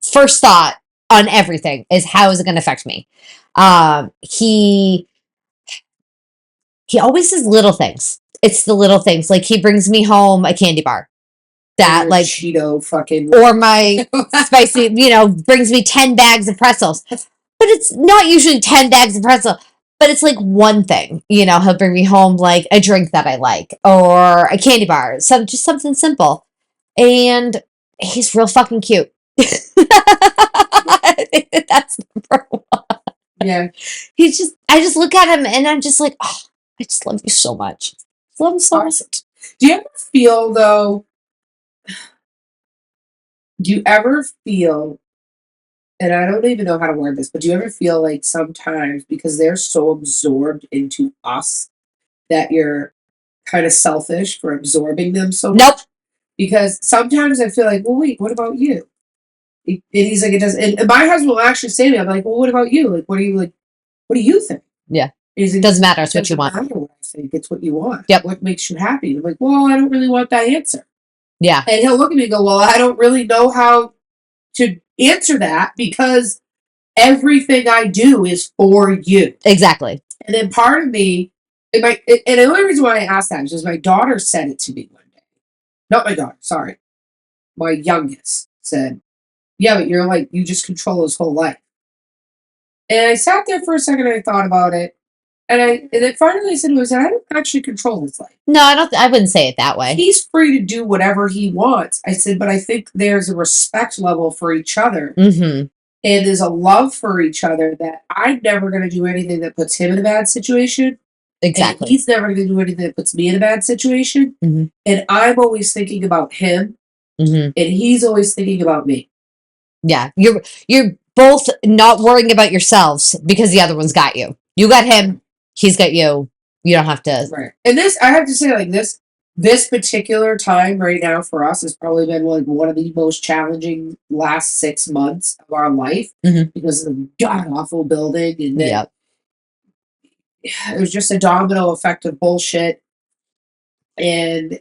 B: first thought on everything is how is it going to affect me? He always does little things. It's the little things. Like he brings me home a candy bar. That like
A: Cheeto fucking
B: or my spicy, brings me 10 bags of pretzels. But it's not usually 10 bags of pretzels. But it's like one thing, he'll bring me home like a drink that I like or a candy bar, just something simple. And he's real fucking cute. That's number one.
A: Yeah.
B: I just look at him and I'm just like, oh, I just love you so much. I love him so much.
A: Do you ever feel, and I don't even know how to word this, but do you ever feel like sometimes because they're so absorbed into us that you're kind of selfish for absorbing them so much?
B: Nope.
A: Because sometimes I feel like, well, wait, what about you? And he's like, it does. And my husband will actually say to me, I'm like, well, what about you? Like, what do you think?
B: Yeah.
A: It
B: doesn't matter. It's what you want.
A: Doesn't matter what I think. It's what you want.
B: Yep.
A: What makes you happy? I'm like, well, I don't really want that answer.
B: Yeah.
A: And he'll look at me and go, well, I don't really know how to answer that because everything I do is for you.
B: Exactly.
A: And then part of me, and the only reason why I asked that is because my daughter said it to me one day. Not my daughter, sorry. My youngest said, yeah, but you're like, you just control his whole life. And I sat there for a second and I thought about it. And then finally I said to him, I don't actually control his life.
B: No, I wouldn't say it that way.
A: He's free to do whatever he wants. I said, but I think there's a respect level for each other.
B: Mm-hmm.
A: And there's a love for each other that I'm never going to do anything that puts him in a bad situation.
B: Exactly.
A: And he's never going to do anything that puts me in a bad situation.
B: Mm-hmm.
A: And I'm always thinking about him.
B: Mm-hmm.
A: And he's always thinking about me.
B: Yeah. You're both not worrying about yourselves because the other one's got you. You got him. He's got you. You don't have to.
A: Right. And this, I have to say, like this particular time right now for us has probably been like one of the most challenging last 6 months of our life because of the god awful building, and then it was just a domino effect of bullshit. And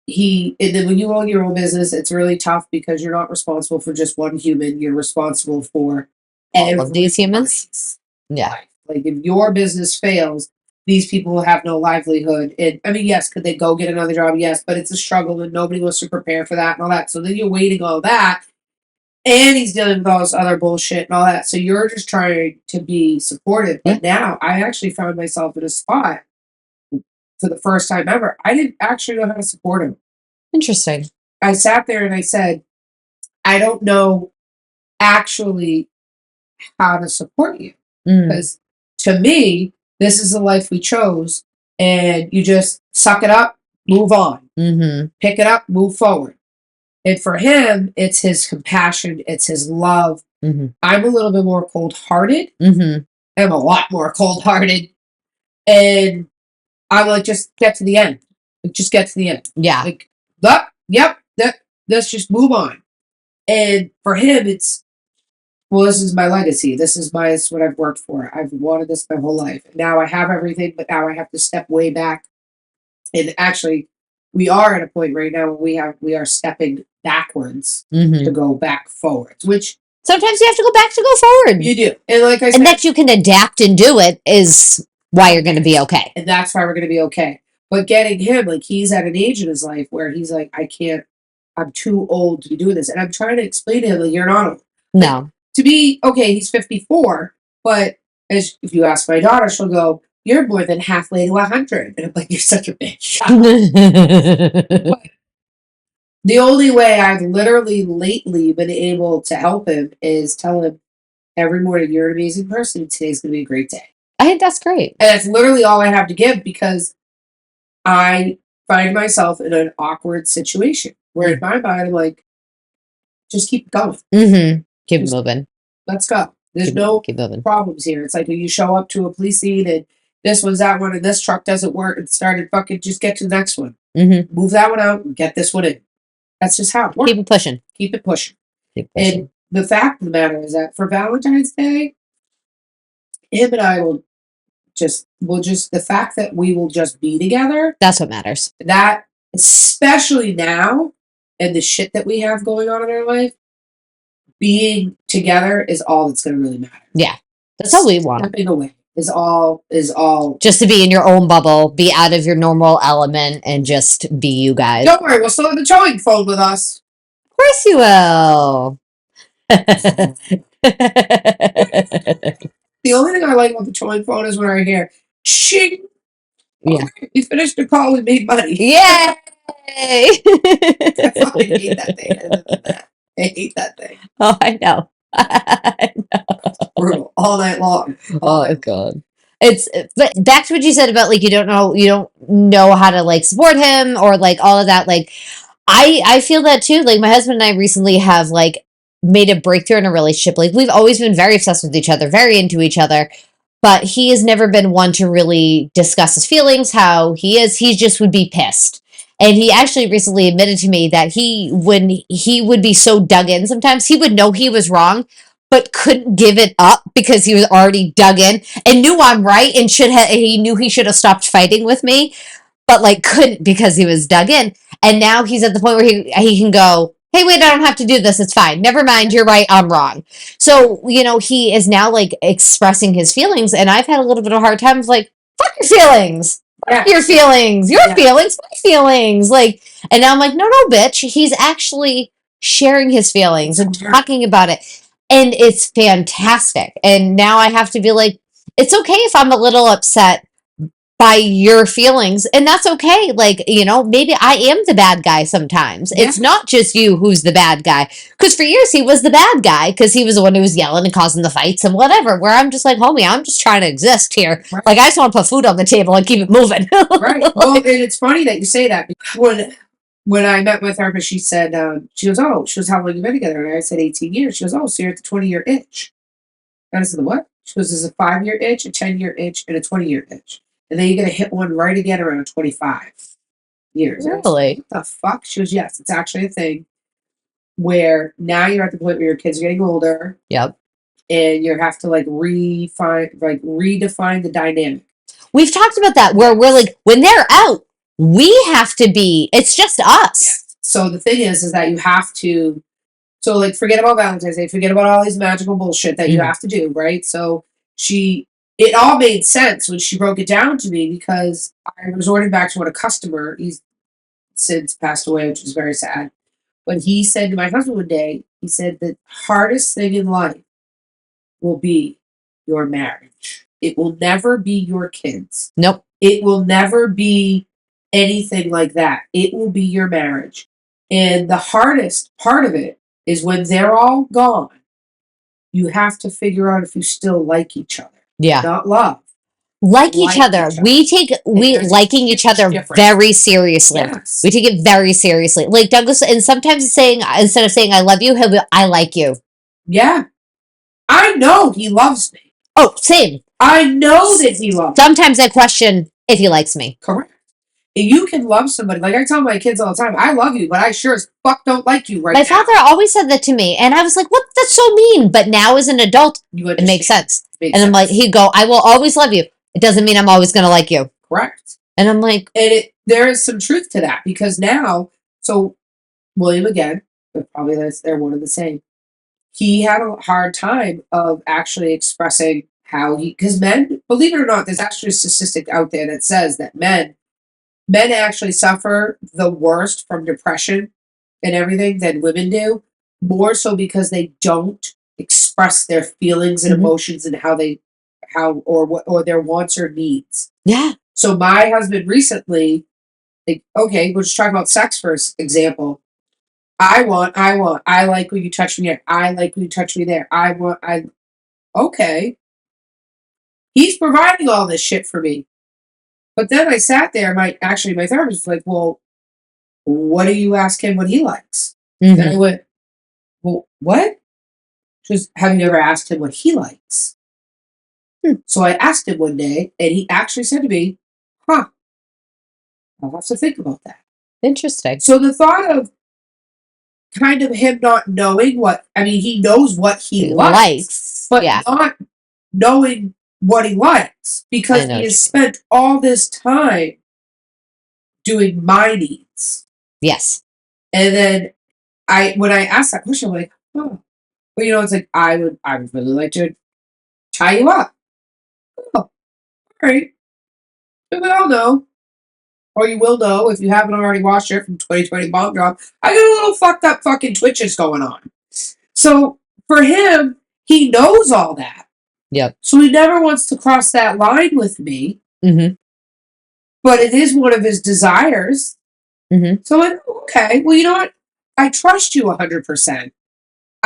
A: then when you own your own business, it's really tough because you're not responsible for just one human. You're responsible for
B: all of these humans. Yeah.
A: Life. Like if your business fails, these people will have no livelihood. And I mean, yes, could they go get another job? Yes, but it's a struggle and nobody wants to prepare for that and all that. So then you're waiting all that. And he's dealing with all this other bullshit and all that. So you're just trying to be supportive. But now I actually found myself in a spot for the first time ever. I didn't actually know how to support him.
B: Interesting.
A: I sat there and I said, I don't know actually how to support you. Because to me, this is the life we chose. And you just suck it up, move on.
B: Mm-hmm.
A: Pick it up, move forward. And for him, it's his compassion, it's his love. Mm-hmm. I'm a little bit more cold-hearted. Mm-hmm. I'm a lot more cold-hearted. And I'm like, just get to the end. Like, just get to the end.
B: Yeah.
A: Like, let's just move on. And for him, it's well, this is my legacy. This is what I've worked for. I've wanted this my whole life. Now I have everything, but now I have to step way back. And actually, we are at a point right now where we are stepping backwards to go back forwards, which
B: sometimes you have to go back to go forward.
A: you do. And like I said,
B: and that you can adapt and do it is why you're going to be okay.
A: And that's why we're going to be okay. But getting him, like, he's at an age in his life where he's like, I'm too old to be doing this. And I'm trying to explain to him, like, you're not old.
B: No.
A: To be, okay, he's 54, but if you ask my daughter, she'll go, you're more than halfway to 100. And I'm like, you're such a bitch. But the only way I've literally lately been able to help him is tell him every morning, you're an amazing person. Today's going to be a great day.
B: I think that's great.
A: And that's literally all I have to give, because I find myself in an awkward situation where in my mind, I'm like, just keep going.
B: Keep moving.
A: Let's go. There's no problems here. It's like when you show up to a police scene and this one's that one and this truck doesn't work and started fucking just get to the next one. Move that one out and get this one in. That's just how it works.
B: Keep it pushing.
A: Keep it pushing. And the fact of the matter is that for Valentine's Day, him and I will just the fact that we will just be together.
B: That's what matters.
A: That, especially now and the shit that we have going on in our life, being together is all that's going to really matter.
B: Yeah. That's all we want.
A: Stepping away is all.
B: Just to be in your own bubble, be out of your normal element, and just be you guys.
A: Don't worry, we'll still have the towing phone with us.
B: Of course you will.
A: The only thing I like about the towing phone is when I hear, shing.
B: Yeah.
A: We finished the call, we made money.
B: Yay!
A: I fucking hate that thing. I hate that thing.
B: Oh, I know.
A: It's brutal. All night long.
B: Oh, God. But back to what you said about, like, you don't know how to, like, support him or, like, all of that. Like, I feel that too. Like, my husband and I recently have, like, made a breakthrough in a relationship. Like, we've always been very obsessed with each other, very into each other, but he has never been one to really discuss his feelings, how he is. He just would be pissed. And he actually recently admitted to me that when he would be so dug in sometimes, he would know he was wrong, but couldn't give it up because he was already dug in and knew I'm right and he knew he should have stopped fighting with me, but, like, couldn't because he was dug in. And now he's at the point where he can go, hey, wait, I don't have to do this. It's fine. Never mind. You're right. I'm wrong. So, he is now, like, expressing his feelings. And I've had a little bit of a hard time of, like, fuck your feelings. Fuck your feelings. Your feelings. My feelings. Like, and now I'm like, no, bitch. He's actually sharing his feelings and talking about it. And it's fantastic. And now I have to be like, it's okay if I'm a little upset by your feelings, and that's okay. Like, maybe I am the bad guy sometimes. Yeah. It's not just you who's the bad guy. Because for years he was the bad guy because he was the one who was yelling and causing the fights and whatever. Where I'm just like, homie, I'm just trying to exist here. Right. Like, I just want to put food on the table and keep it moving.
A: Right. Well, and it's funny that you say that. When I met with her, but she said, she goes, how long have you been together? And I said 18 years. She goes, oh, so you're at the 20-year itch. And I said, what? She goes, there's a 5-year itch, a 10-year itch, and a 20-year itch. And then you're going to hit one right again around 25 years.
B: Really?
A: What the fuck? She goes, yes, it's actually a thing where now you're at the point where your kids are getting older.
B: Yep.
A: And you have to, like, redefine the dynamic.
B: We've talked about that where we're like, when they're out, we have to be, it's just us.
A: Yes. So the thing is that you have to, so, like, forget about Valentine's Day, forget about all these magical bullshit that you have to do, right? So it all made sense when she broke it down to me, because I resorted back to what a customer, he's since passed away, which was very sad. But he said to my husband one day, he said, the hardest thing in life will be your marriage. It will never be your kids.
B: Nope.
A: It will never be anything like that. It will be your marriage. And the hardest part of it is when they're all gone, you have to figure out if you still like each other.
B: Yeah.
A: Not love.
B: Like each other. We liking each other very seriously. Yes. We take it very seriously. Like Douglas, and sometimes instead of saying I love you, he'll be I like you.
A: Yeah. I know he loves me.
B: Oh, same.
A: I know that he loves me.
B: Sometimes I question if he likes me.
A: Correct. You can love somebody. Like I tell my kids all the time, I love you, but I sure as fuck don't like you right
B: My
A: now.
B: father always said that to me, and I was like, "What? That's so mean." But now, as an adult,
A: You
B: it makes sense.
A: Makes
B: And I'm like,
A: sense.
B: he'd go, "I will always love you. It doesn't mean I'm always going to like you."
A: Correct.
B: And I'm like,
A: And there is some truth to that because now, so William again, but probably they're one of the same. He had a hard time of actually expressing how because men, believe it or not, there's actually a statistic out there that says that men actually suffer the worst from depression and everything than women do, more so because they don't express their feelings and emotions and or their wants or needs.
B: yeah.
A: So my husband recently, like, okay, we'll just talk about sex for example. I like when you touch me here. I like when you touch me there. Okay. He's providing all this shit for me. But then I sat there, my therapist was like, well, what do you ask him what he likes? And I went, well, what? She goes, have you ever asked him what he likes? So I asked him one day, and he actually said to me, huh, I'll have to think about that.
B: Interesting.
A: So the thought of kind of him not knowing he knows what he likes, but not knowing what he likes because he has spent all this time doing my needs.
B: Yes.
A: And then when I asked that question, I'm like, oh, well, it's like I would really like to tie you up. Oh, all right. We all know, or you will know if you haven't already watched it from 2020 Bomb Drop. I got a little fucked up fucking twitches going on. So for him, he knows all that.
B: Yep.
A: So he never wants to cross that line with me.
B: Mm-hmm.
A: But it is one of his desires.
B: Mm-hmm.
A: So I'm like, okay, well, you know what? I trust you 100%.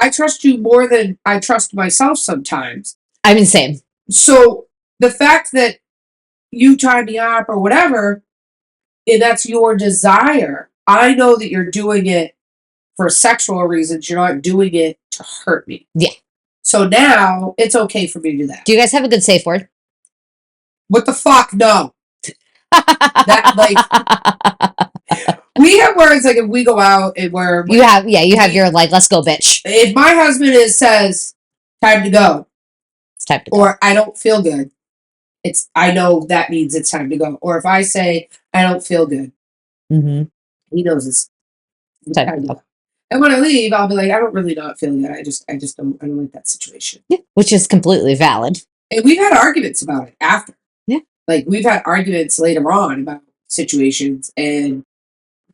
A: I trust you more than I trust myself sometimes.
B: I mean, same.
A: So the fact that you tie me up or whatever, and that's your desire, I know that you're doing it for sexual reasons. You're not doing it to hurt me.
B: Yeah.
A: So now it's okay for me to do that.
B: Do you guys have a good safe word?
A: What the fuck? No. We have words like if we go out and
B: you have your like, let's go, bitch.
A: If my husband says time to go,
B: it's time to go.
A: Or I don't feel good, I know that means it's time to go. Or if I say I don't feel good, he knows it's time to go. And when I leave, I'll be like, I don't really not feel good. I just don't like that situation.
B: Yeah, which is completely valid.
A: And we've had arguments about it after.
B: Yeah.
A: Like we've had arguments later on about situations, and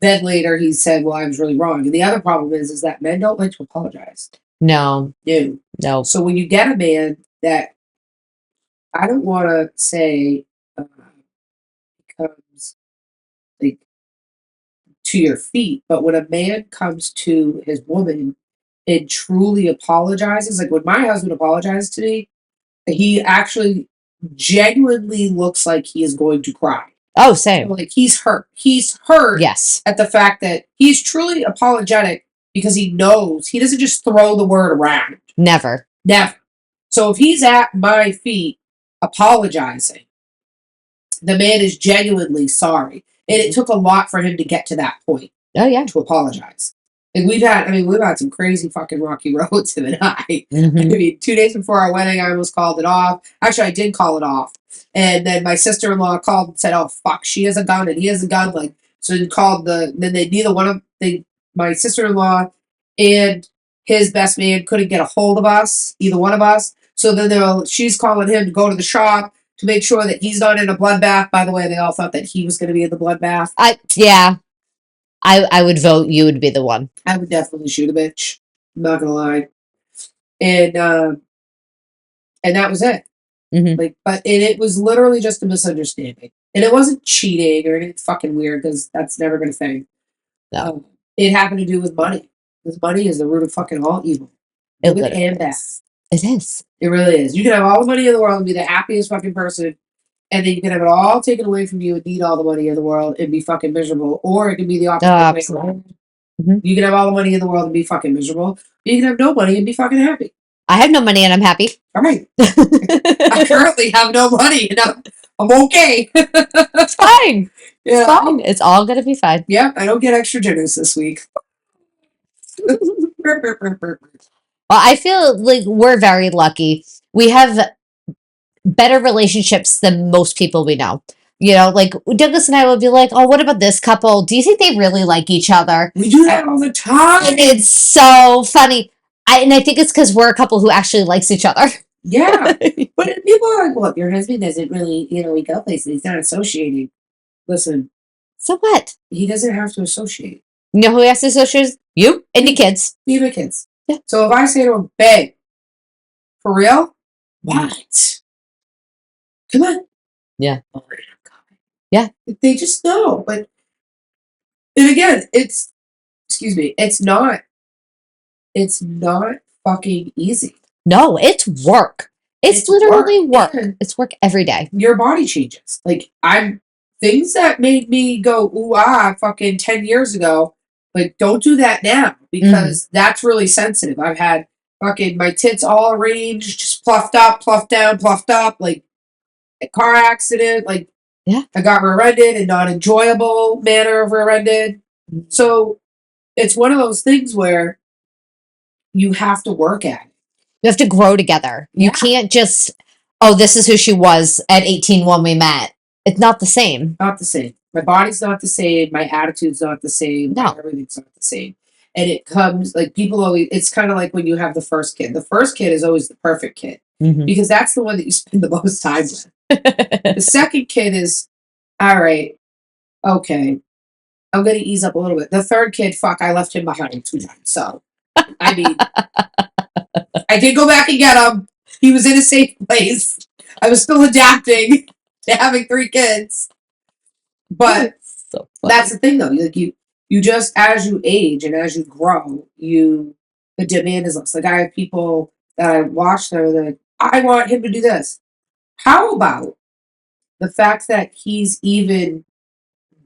A: then later he said, well, I was really wrong. And the other problem is that men don't like to apologize.
B: No.
A: No. So when you get a man that, I don't want to say comes like to your feet, but when a man comes to his woman and truly apologizes, like when my husband apologizes to me, he actually genuinely looks like he is going to cry.
B: Oh, same.
A: Like he's hurt. He's hurt.
B: Yes.
A: At the fact that he's truly apologetic because he knows he doesn't just throw the word around.
B: Never.
A: So if he's at my feet apologizing, the man is genuinely sorry. And it took a lot for him to get to that point.
B: Oh, yeah.
A: To apologize. And we've had some crazy fucking rocky roads, him and I.
B: Mm-hmm.
A: I mean, 2 days before our wedding, I almost called it off. Actually, I did call it off. And then my sister-in-law called and said, oh, fuck, she has a gun and he has a gun. Like, so he called my sister-in-law and his best man couldn't get a hold of us, either one of us. So then she's calling him to go to the shop to make sure that he's not in a bloodbath. By the way, they all thought that he was going to be in the bloodbath.
B: I would vote you would be the one.
A: I would definitely shoot a bitch. I'm not going to lie. And that was it.
B: Mm-hmm.
A: But it was literally just a misunderstanding. And it wasn't cheating or anything fucking weird because that's never been a thing.
B: No.
A: It happened to do with money. Because money is the root of fucking all evil. Good and bad.
B: It is.
A: It really is. You can have all the money in the world and be the happiest fucking person, and then you can have it all taken away from you and need all the money in the world and be fucking miserable. Or it can be the opposite way around. Mm-hmm. You can have all the money in the world and be fucking miserable. Or you can have no money and be fucking happy.
B: I have no money and I'm happy.
A: All right. I currently have no money and I'm okay.
B: It's fine.
A: Yeah.
B: It's fine. It's all gonna be fine.
A: Yeah, I don't get extra dinners this week.
B: Well, I feel like we're very lucky. We have better relationships than most people we know. You know, like Douglas and I would be like, "Oh, what about this couple? Do you think they really like each other?"
A: We do that all the time.
B: And it's so funny. I think it's because we're a couple who actually likes each other.
A: Yeah. But people are like, well, your husband doesn't really, we go places. He's not associating. Listen,
B: So what?
A: he doesn't have to associate.
B: You know who has to associate? You and your kids.
A: Me and my kids.
B: Yeah.
A: So if I say to him, babe, for real? What? Come on.
B: Yeah.
A: Oh, I'm coming.
B: Yeah.
A: They just know. But, and again, it's not fucking easy.
B: No, it's work. It's literally work.
A: And
B: It's work every day.
A: your body changes. Like, things that made me go, ooh, fucking 10 years ago, like, don't do that now because that's really sensitive. I've had fucking my tits all arranged, just pluffed up, pluffed down, pluffed up, like a car accident. Like,
B: yeah,
A: I got rear-ended in not enjoyable manner of rear-ended. So it's one of those things where you have to work at it.
B: You have to grow together. You can't just, oh, this is who she was at 18 when we met. It's not the same.
A: Not the same. My body's not the same. My attitude's not the same.
B: No.
A: Everything's not the same. And it comes, like, people always, it's kind of like when you have the first kid. The first kid is always the perfect kid because that's the one that you spend the most time with. The second kid is, all right, okay, I'm going to ease up a little bit. The third kid, fuck, I left him behind 2 times. So, I mean, I did go back and get him. He was in a safe place. I was still adapting to having 3 kids. But
B: so
A: that's the thing, though. You just, as you age and as you grow, the demand is less. Like, I have people that I watch that are like, I want him to do this. How about the fact that he's even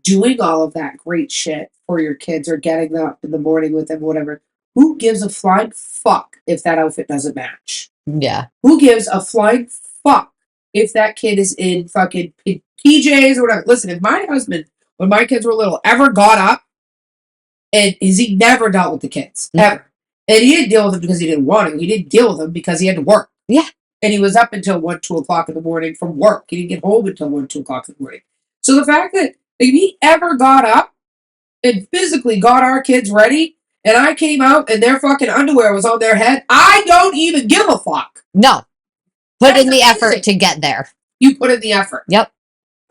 A: doing all of that great shit for your kids or getting up in the morning with them, whatever? Who gives a flying fuck if that outfit doesn't match?
B: Yeah.
A: Who gives a flying fuck if that kid is in fucking PJs or whatever? Listen, if my husband, when my kids were little, ever got up, and he never dealt with the kids, ever. And he didn't deal with them because he didn't want to. He didn't deal with them because he had to work.
B: Yeah.
A: And he was up until 1, 2 o'clock in the morning from work. He didn't get home until 1, 2 o'clock in the morning. So the fact that if he ever got up and physically got our kids ready, and I came out and their fucking underwear was on their head, I don't even give a fuck.
B: No. Put
A: That's
B: in the
A: amazing.
B: effort to get there.
A: You put in the effort.
B: Yep.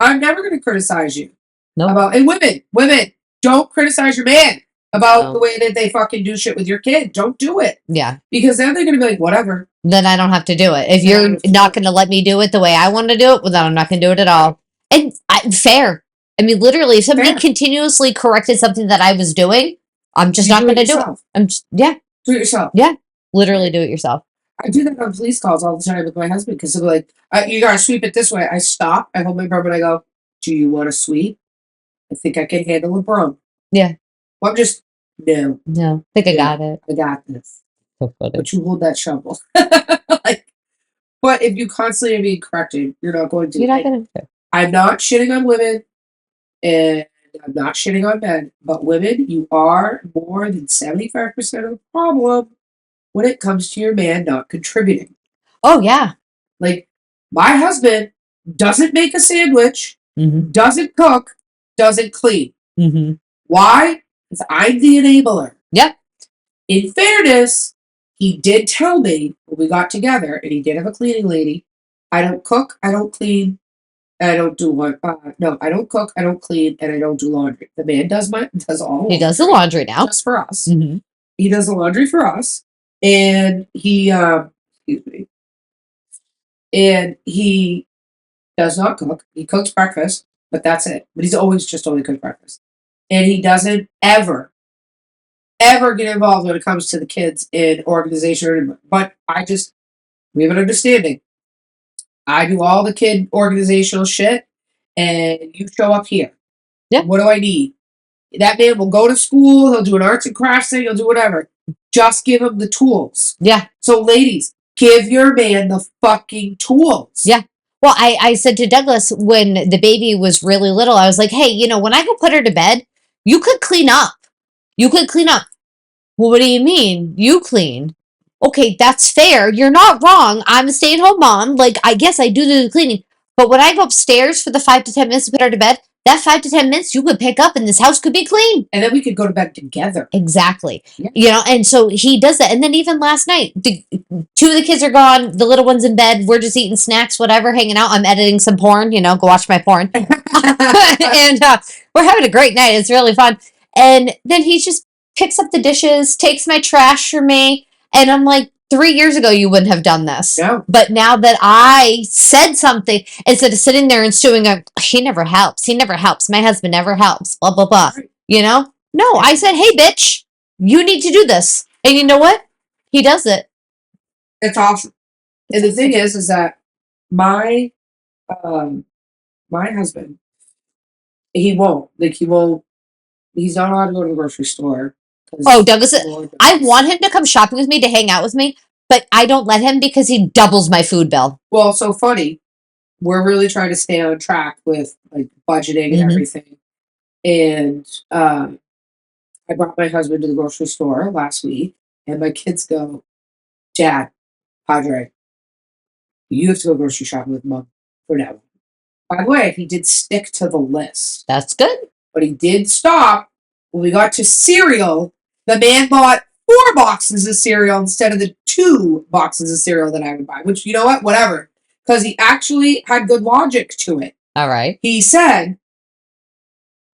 A: I'm never going to criticize you.
B: Nope.
A: And women, don't criticize your man about the way that they fucking do shit with your kid. Don't do it.
B: Yeah.
A: Because then they're going to be like, whatever.
B: Then I don't have to do it. If you're not going to let me do it the way I want to do it, well, then I'm not going to do it at all. And fair. I mean, literally, if somebody continuously corrected something that I was doing, I'm just not going to do it.
A: Do it yourself.
B: Yeah. Literally do it yourself.
A: I do that on police calls all the time with my husband because they'll be like, you got to sweep it this way. I stop. I hold my broom and I go, do you want to sweep? I think I can handle a broom.
B: Yeah.
A: Well, I'm just, no.
B: No. I think I got it.
A: I got this.
B: So funny.
A: But you hold that shovel. But if you constantly are being corrected, you're not going to.
B: You're not going to.
A: I'm not shitting on women and I'm not shitting on men, but women, you are more than 75% of the problem when it comes to your man not contributing.
B: Oh, yeah.
A: Like, my husband doesn't make a sandwich, doesn't cook, doesn't clean. Why? Because I'm the enabler.
B: Yep.
A: In fairness, he did tell me when we got together, and he did have a cleaning lady, I don't cook, I don't clean, and I don't do I don't cook, I don't clean, and I don't do laundry. The man does all.
B: He does the laundry now.
A: Just for us. He does the laundry for us, and he excuse me, and he does not cook. He cooks breakfast, but that's it. But he's always just only cooked breakfast, and he doesn't ever get involved when it comes to the kids in organization. But we have an understanding. I do all the kid organizational shit, and you show up here.
B: Yeah.
A: What do I need? That man will go to school. He'll do an arts and crafts thing. He'll do whatever. Just give him the tools.
B: Yeah.
A: So, ladies, give your man the fucking tools.
B: Yeah. Well, I said to Douglas when the baby was really little, I was like, hey, when I go put her to bed, you could clean up. You could clean up. Well, what do you mean? You clean. Okay, that's fair. You're not wrong. I'm a stay at home mom. Like, I guess I do the cleaning. But when I go upstairs for the 5 to 10 minutes to put her to bed, that 5 to 10 minutes you could pick up and this house could be clean.
A: And then we could go to bed together.
B: Exactly.
A: Yeah.
B: And so he does that. And then even last night, two of the kids are gone. The little one's in bed. We're just eating snacks, whatever, hanging out. I'm editing some porn, go watch my porn. And we're having a great night. It's really fun. And then he just picks up the dishes, takes my trash for me. And I'm like, 3 years ago, you wouldn't have done this.
A: No.
B: But now that I said something, instead of sitting there and stewing, he never helps. He never helps. My husband never helps. Blah, blah, blah.
A: Right.
B: No, I said, hey, bitch, you need to do this. And you know what? He does it.
A: It's awesome. And the thing is that my husband, he won't. He's not allowed to go to the grocery store.
B: Oh, Douglas, I want him to come shopping with me, to hang out with me, but I don't let him because he doubles my food bill.
A: Well, so funny. We're really trying to stay on track with like budgeting and everything. And I brought my husband to the grocery store last week, and my kids go, Dad, Padre, you have to go grocery shopping with Mom for now. By the way, he did stick to the list.
B: That's good.
A: But he did stop when we got to cereal. The man bought 4 boxes of cereal instead of the 2 boxes of cereal that I would buy, which, you know what, whatever. Because he actually had good logic to it.
B: All right.
A: He said,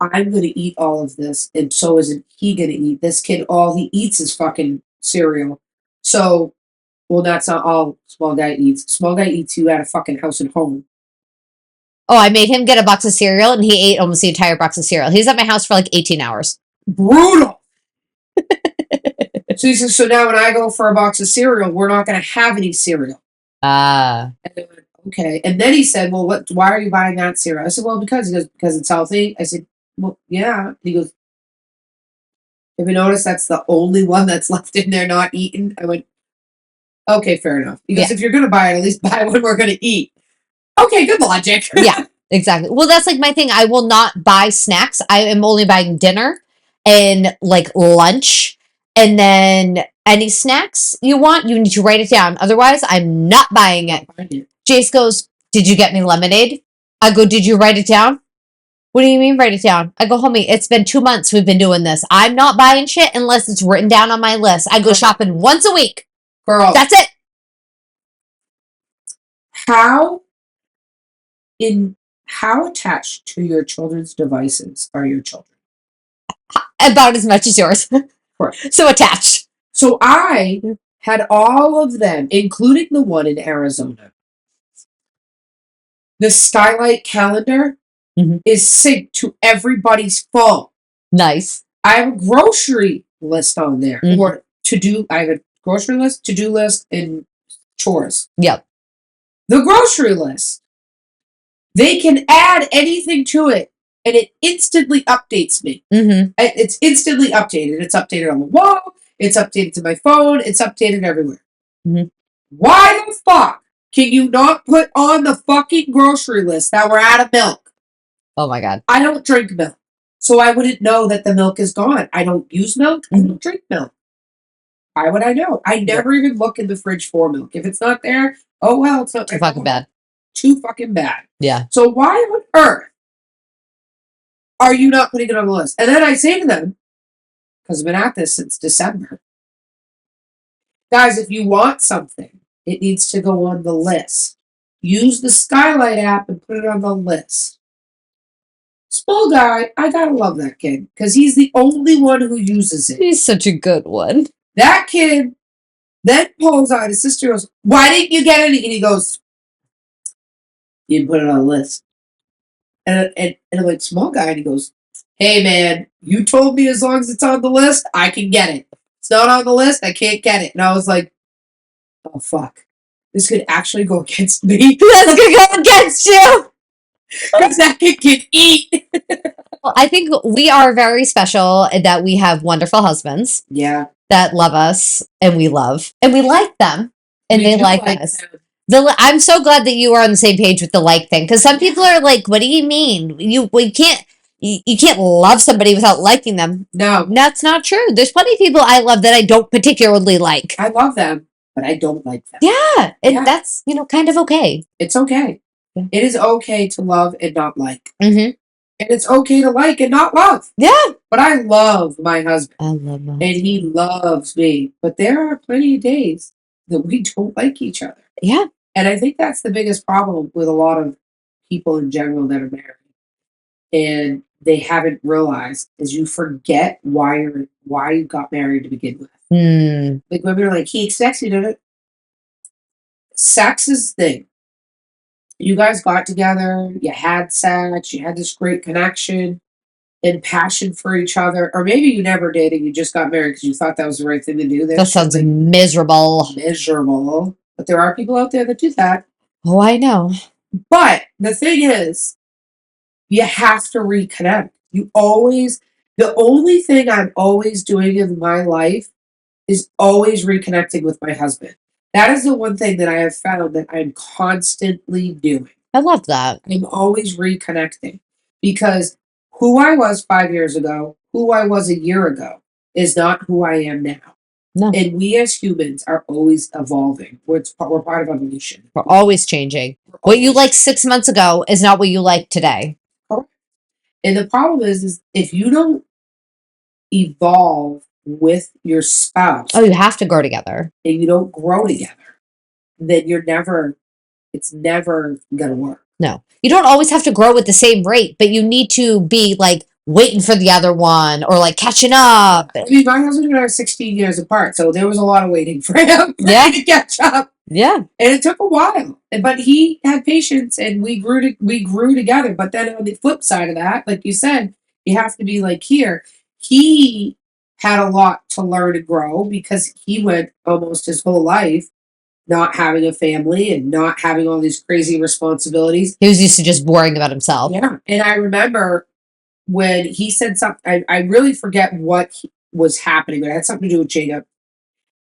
A: I'm going to eat all of this, and so isn't he going to eat. This kid, all he eats is fucking cereal. So, well, that's not all small guy eats. Small guy eats you at a fucking house and home.
B: Oh, I made him get a box of cereal, and he ate almost the entire box of cereal. He was at my house for like 18 hours.
A: Brutal. So he says, so now when I go for a box of cereal, we're not going to have any cereal.
B: Ah.
A: And I went, okay. And then he said, well, why are you buying that cereal? I said, well, because it's healthy. I said, well, yeah. And he goes, have you noticed that's the only one that's left in there not eaten? I went, okay, fair enough. He goes, if you're going to buy it, at least buy one we're going to eat. Okay, good logic.
B: Yeah, exactly. Well, that's like my thing. I will not buy snacks. I am only buying dinner and like lunch. And then any snacks you want, you need to write it down. Otherwise, I'm not buying it. Jace goes, did you get me lemonade? I go, did you write it down? What do you mean write it down? I go, homie, it's been 2 months we've been doing this. I'm not buying shit unless it's written down on my list. I go shopping once a week.
A: Girl.
B: That's it.
A: How attached to your children's devices are your children?
B: About as much as yours.
A: Correct.
B: So attached.
A: So I had all of them, including the one in Arizona. The Skylight calendar is synced to everybody's phone.
B: Nice.
A: I have a grocery list on there. Or I have a grocery list, to-do list, and chores.
B: Yep.
A: The grocery list, they can add anything to it, and it instantly updates me. It's instantly updated. It's updated on the wall. It's updated to my phone. It's updated everywhere. Why the fuck can you not put on the fucking grocery list that we're out of milk?
B: Oh my God.
A: I don't drink milk, so I wouldn't know that the milk is gone. I don't use milk. I don't drink milk. Why would I know? I never even look in the fridge for milk. If it's not there, oh well, it's not
B: too fucking bad.
A: Too fucking bad.
B: Yeah.
A: So why on earth are you not putting it on the list? And then I say to them, because I've been at this since December, guys, if you want something, it needs to go on the list. Use the Skylight app and put it on the list. Small guy, I gotta love that kid, because he's the only one who uses it.
B: He's such a good one.
A: That kid then pulls out, his sister goes, why didn't you get any? And he goes, you didn't put it on the list. And I'm like, small guy, and he goes, hey man, you told me as long as it's on the list, I can get it. It's not on the list, I can't get it. And I was like, oh fuck. This could actually go against me.
B: That's gonna go against you.
A: Because that kid can eat.
B: Well, I think we are very special in that we have wonderful husbands.
A: Yeah.
B: That love us and we love. And we like them. And they like us. I'm so glad that you are on the same page with the like thing, because some people are like, "What do you mean? You can't love somebody without liking them."
A: No,
B: That's not true. There's plenty of people I love that I don't particularly like.
A: I love them, but I don't like them.
B: Yeah,
A: Yeah.
B: that's kind of okay.
A: It's okay.
B: Yeah.
A: It is okay to love and not like.
B: Mm-hmm.
A: And it's okay to like and not love.
B: Yeah,
A: But I love my husband.
B: I love my
A: And he
B: husband.
A: loves me. But there are plenty of days that we don't like each other.
B: Yeah,
A: And I think that's the biggest problem with a lot of people in general that are married. And they haven't realized is you forget why you got married to begin with. Like women are like, he expects you to. Sex is the thing. You guys got together, you had sex, you had this great connection and passion for each other. Or maybe you never did and you just got married because you thought that was the right thing to do.
B: that sounds like miserable.
A: Miserable. But there are people out there that do that.
B: Oh, I know.
A: But the thing is, you have to reconnect. The only thing I'm always doing in my life is always reconnecting with my husband. That is the one thing that I have found that I'm constantly doing.
B: I love that.
A: I'm always reconnecting because who I was 5 years ago, who I was a year ago, is not who I am now.
B: No.
A: And we as humans are always evolving. We're part of evolution.
B: We're always changing. What you liked 6 months ago is not what you like today.
A: Correct. And the problem is if you don't evolve with your spouse.
B: Oh, you have to grow together.
A: And you don't grow together, then it's never gonna work.
B: No. You don't always have to grow at the same rate, but you need to be like waiting for the other one or like catching up.
A: I mean, my husband and I are 16 years apart, so there was a lot of waiting for him to catch up.
B: Yeah.
A: And it took a while. But he had patience and we grew together. But then on the flip side of that, like you said, you have to be like here. He had a lot to learn and grow because he went almost his whole life not having a family and not having all these crazy responsibilities.
B: He was used to just worrying about himself.
A: Yeah. And I remember when he said something, I really forget what was happening, but it had something to do with Jacob.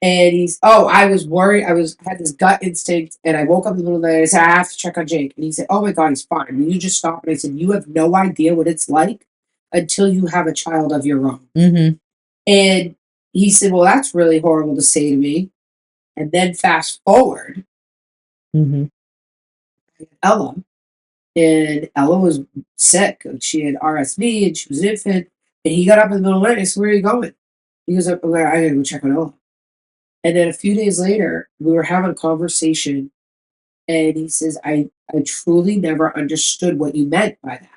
A: And I was worried. Had this gut instinct, and I woke up in the middle of the night. And I said, I have to check on Jake. And he said, oh my God, he's fine. Will you just stop? And I said, you have no idea what it's like until you have a child of your own.
B: Mm-hmm.
A: And he said, well, that's really horrible to say to me. And then fast forward, Ella, and Ella was sick. She had RSV, and she was an infant. And he got up in the middle of the night. I said, where are you going? He goes, I gotta go check on Ella. And then a few days later, we were having a conversation, and he says, I truly never understood what you meant by that.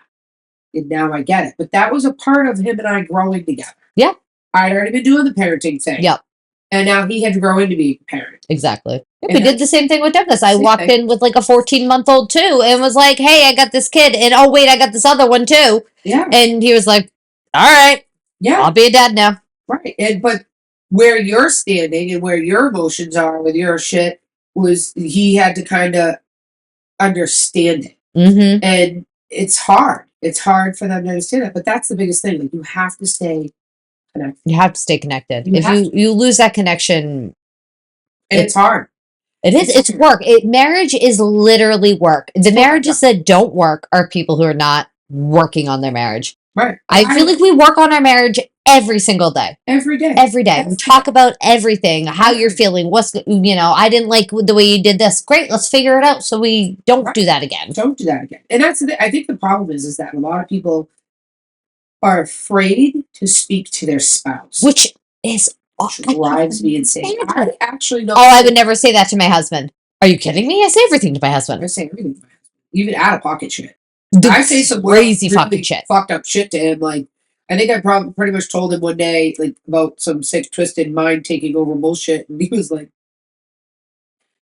A: And now I get it. But that was a part of him and I growing together.
B: Yeah.
A: I'd already been doing the parenting thing.
B: Yep.
A: And now he had to grow into being a parent.
B: Exactly. Yeah, we did the same thing with Douglas. I walked
A: thing.
B: in with like a 14-month-old too and was like, hey, I got this kid. And oh, wait, I got this other one too.
A: Yeah.
B: And he was like, all right.
A: Yeah.
B: I'll be a dad now.
A: Right. But where you're standing and where your emotions are with your shit was he had to kind of understand it.
B: Mm-hmm.
A: And it's hard. It's hard for them to understand it. But that's the biggest thing. Like you have to stay connected.
B: You have to stay connected. If you lose that connection.
A: And it's hard.
B: It is. It's work. Marriage is literally work. The marriages that don't work are people who are not working on their marriage.
A: Right.
B: I feel like we work on our marriage every single day.
A: Every day.
B: Every day. We talk about everything, how you're feeling, I didn't like the way you did this. Great, let's figure it out so we don't do that again.
A: Don't do that again. And I think the problem is that a lot of people are afraid to speak to their spouse.
B: Which
A: drives me insane. I actually know.
B: Oh, I would never say that to my husband. Are you kidding me? I say everything to my husband.
A: I say everything to my husband. Even out of pocket shit.
B: I say some crazy fucking shit.
A: Fucked up shit to him. Like, I think I probably pretty much told him one day, like, about some sick, twisted mind taking over bullshit. And he was like,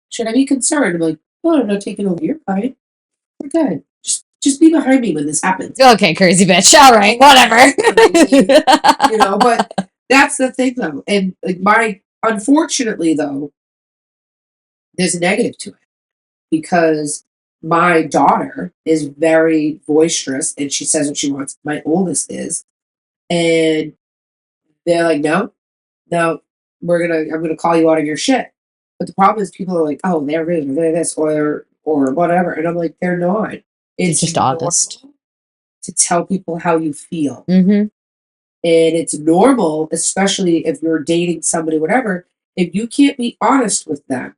A: should I be concerned? I'm like, no, I'm not taking over your mind. We're good. Just be behind me when this happens.
B: Okay, crazy bitch. All right, whatever.
A: But that's the thing, though. And like unfortunately, though, there's a negative to it because my daughter is very boisterous and she says what she wants. My oldest is, and they're like, no, I'm gonna call you out of your shit. But the problem is people are like, oh, they're this or whatever. And I'm like, they're not.
B: It's just honest.
A: To tell people how you feel.
B: Mm-hmm.
A: And it's normal, especially if you're dating somebody, whatever, if you can't be honest with them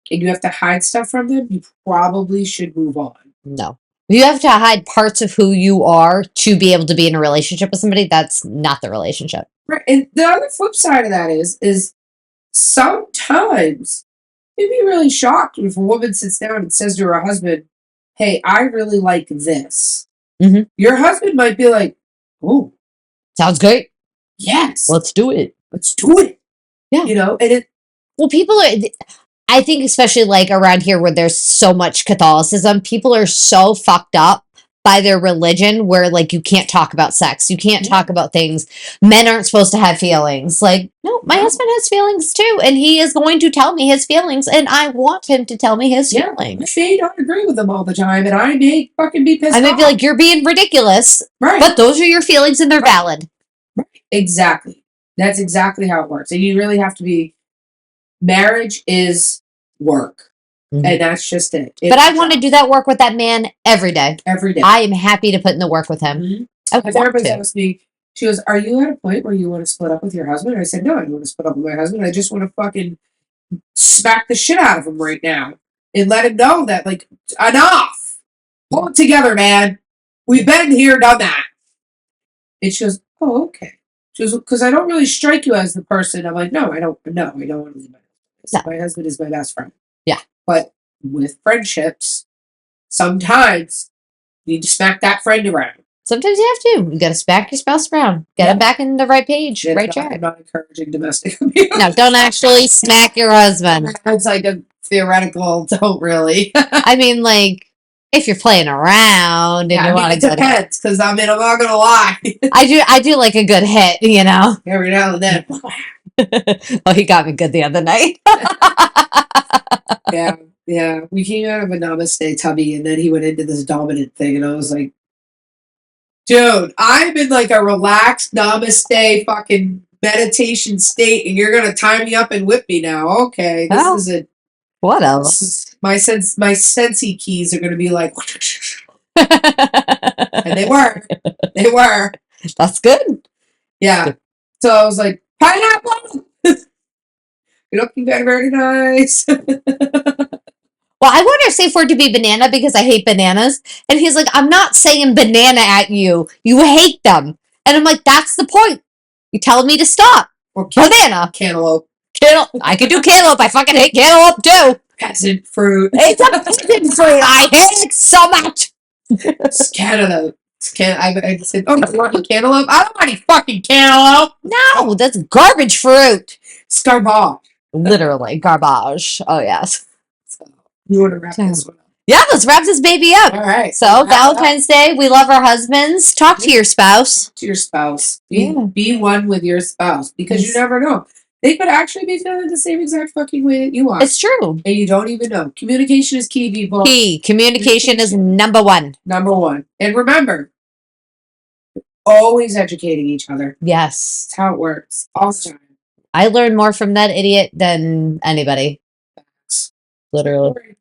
A: and you have to hide stuff from them, you probably should move on.
B: No. You have to hide parts of who you are to be able to be in a relationship with somebody. That's not the relationship.
A: Right. And the other flip side of that is sometimes you'd be really shocked if a woman sits down and says to her husband, hey, I really like this.
B: Mm-hmm.
A: Your husband might be like, oh,
B: sounds great.
A: Yes.
B: Let's do it.
A: Let's do it.
B: Yeah.
A: You know, and
B: well, people are, I think especially like around here where there's so much Catholicism, people are so fucked up by their religion where like you can't talk about sex. You can't talk about things. Men aren't supposed to have feelings. Like, no, my husband has feelings too. And he is going to tell me his feelings. And I want him to tell me his feelings.
A: I may not agree with him all the time. And I may fucking be pissed off.
B: I may be like, you're being ridiculous.
A: Right.
B: But those are your feelings and they're valid.
A: Right. Exactly. That's exactly how it works. And you really have to be, marriage is work. Mm-hmm. And that's just it.
B: But I want to do that work with that man every day.
A: Every day.
B: I am happy to put in the work with him.
A: Mm-hmm. My therapist asked me, she goes, are you at a point where you want to split up with your husband? I said, no, I don't want to split up with my husband. I just want to fucking smack the shit out of him right now. And let him know that, like, enough. Pull it together, man. We've been here, done that. And she goes, oh, okay. She goes, because I don't really strike you as the person. I'm like, no, I don't want to leave my husband. No. My husband is my best friend.
B: Yeah.
A: But with friendships, sometimes you need to smack that friend around.
B: Sometimes you have to. You got to smack your spouse around. Get them back in the right page, right track.
A: I'm not encouraging domestic abuse.
B: No, don't actually smack your husband.
A: It's like a theoretical, don't really.
B: I mean, like, if you're playing around and you want to go
A: depends, because I mean, I'm not gonna lie.
B: I do like a good hit, you know.
A: Every now and then.
B: Oh, he got me good the other night.
A: Yeah. We came out of a namaste tubby, and then he went into this dominant thing, and I was like, dude, I'm in like a relaxed namaste fucking meditation state, and you're gonna tie me up and whip me now. Okay, this is it.
B: What else?
A: My sensei keys are gonna be like, and they were.
B: That's good.
A: Yeah. So I was like, pineapple. You're looking very, very nice.
B: Well, I want our safe word to be banana because I hate bananas. And he's like, I'm not saying banana at you. You hate them. And I'm like, that's the point. You telling me to stop.
A: Or
B: banana.
A: Cantaloupe.
B: I could do cantaloupe. I fucking hate cantaloupe too.
A: Peasant fruit.
B: It's a peasant fruit. I hate it so much.
A: It's cantaloupe. I said, oh, you want cantaloupe? I don't want any fucking cantaloupe.
B: No, that's garbage fruit.
A: It's garbage.
B: Literally, garbage. Oh, yes.
A: So, you want to wrap this one up?
B: Yeah, let's wrap this baby up.
A: All right.
B: So, Valentine's Day, we love our husbands. Talk to your spouse.
A: Talk to your spouse. Be one with your spouse, because you never know. They could actually be feeling the same exact fucking way that you are.
B: It's true.
A: And you don't even know. Communication is key, people.
B: Key. Communication is number one.
A: Number one. And remember, always educating each other.
B: Yes.
A: That's how it works. All the time.
B: I learned more from that idiot than anybody. Literally.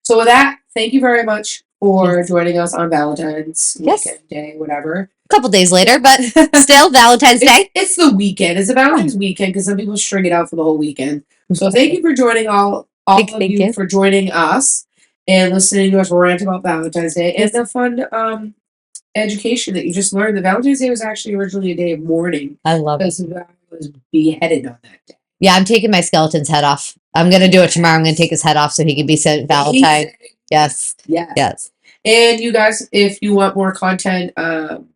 A: So with that, thank you very much for joining us on Valentine's weekend day, whatever.
B: A couple days later, but still Valentine's Day.
A: It's the weekend. It's a Valentine's weekend because some people string it out for the whole weekend. So thank you for joining all of you for joining us and listening to us rant about Valentine's Day and the fun education that you just learned. That Valentine's Day was actually originally a day of mourning.
B: I love it.
A: Because I was beheaded on that day.
B: Yeah, I'm taking my skeleton's head off. I'm going to do it tomorrow. I'm going to take his head off so he can be Saint Valentine. Yes. And you guys, if you want more content, then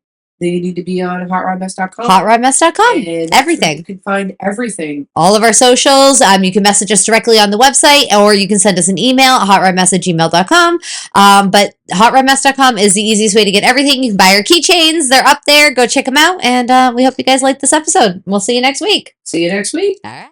B: you need to be on heartwarming.com. Heartwarming.com. Everything.
A: You can find everything.
B: All of our socials. You can message us directly on the website, or you can send us an email at heartwarming@gmail.com. But heartwarming.com is the easiest way to get everything. You can buy our keychains. They're up there. Go check them out. And we hope you guys liked this episode. We'll see you next week.
A: See you next week.
B: All right.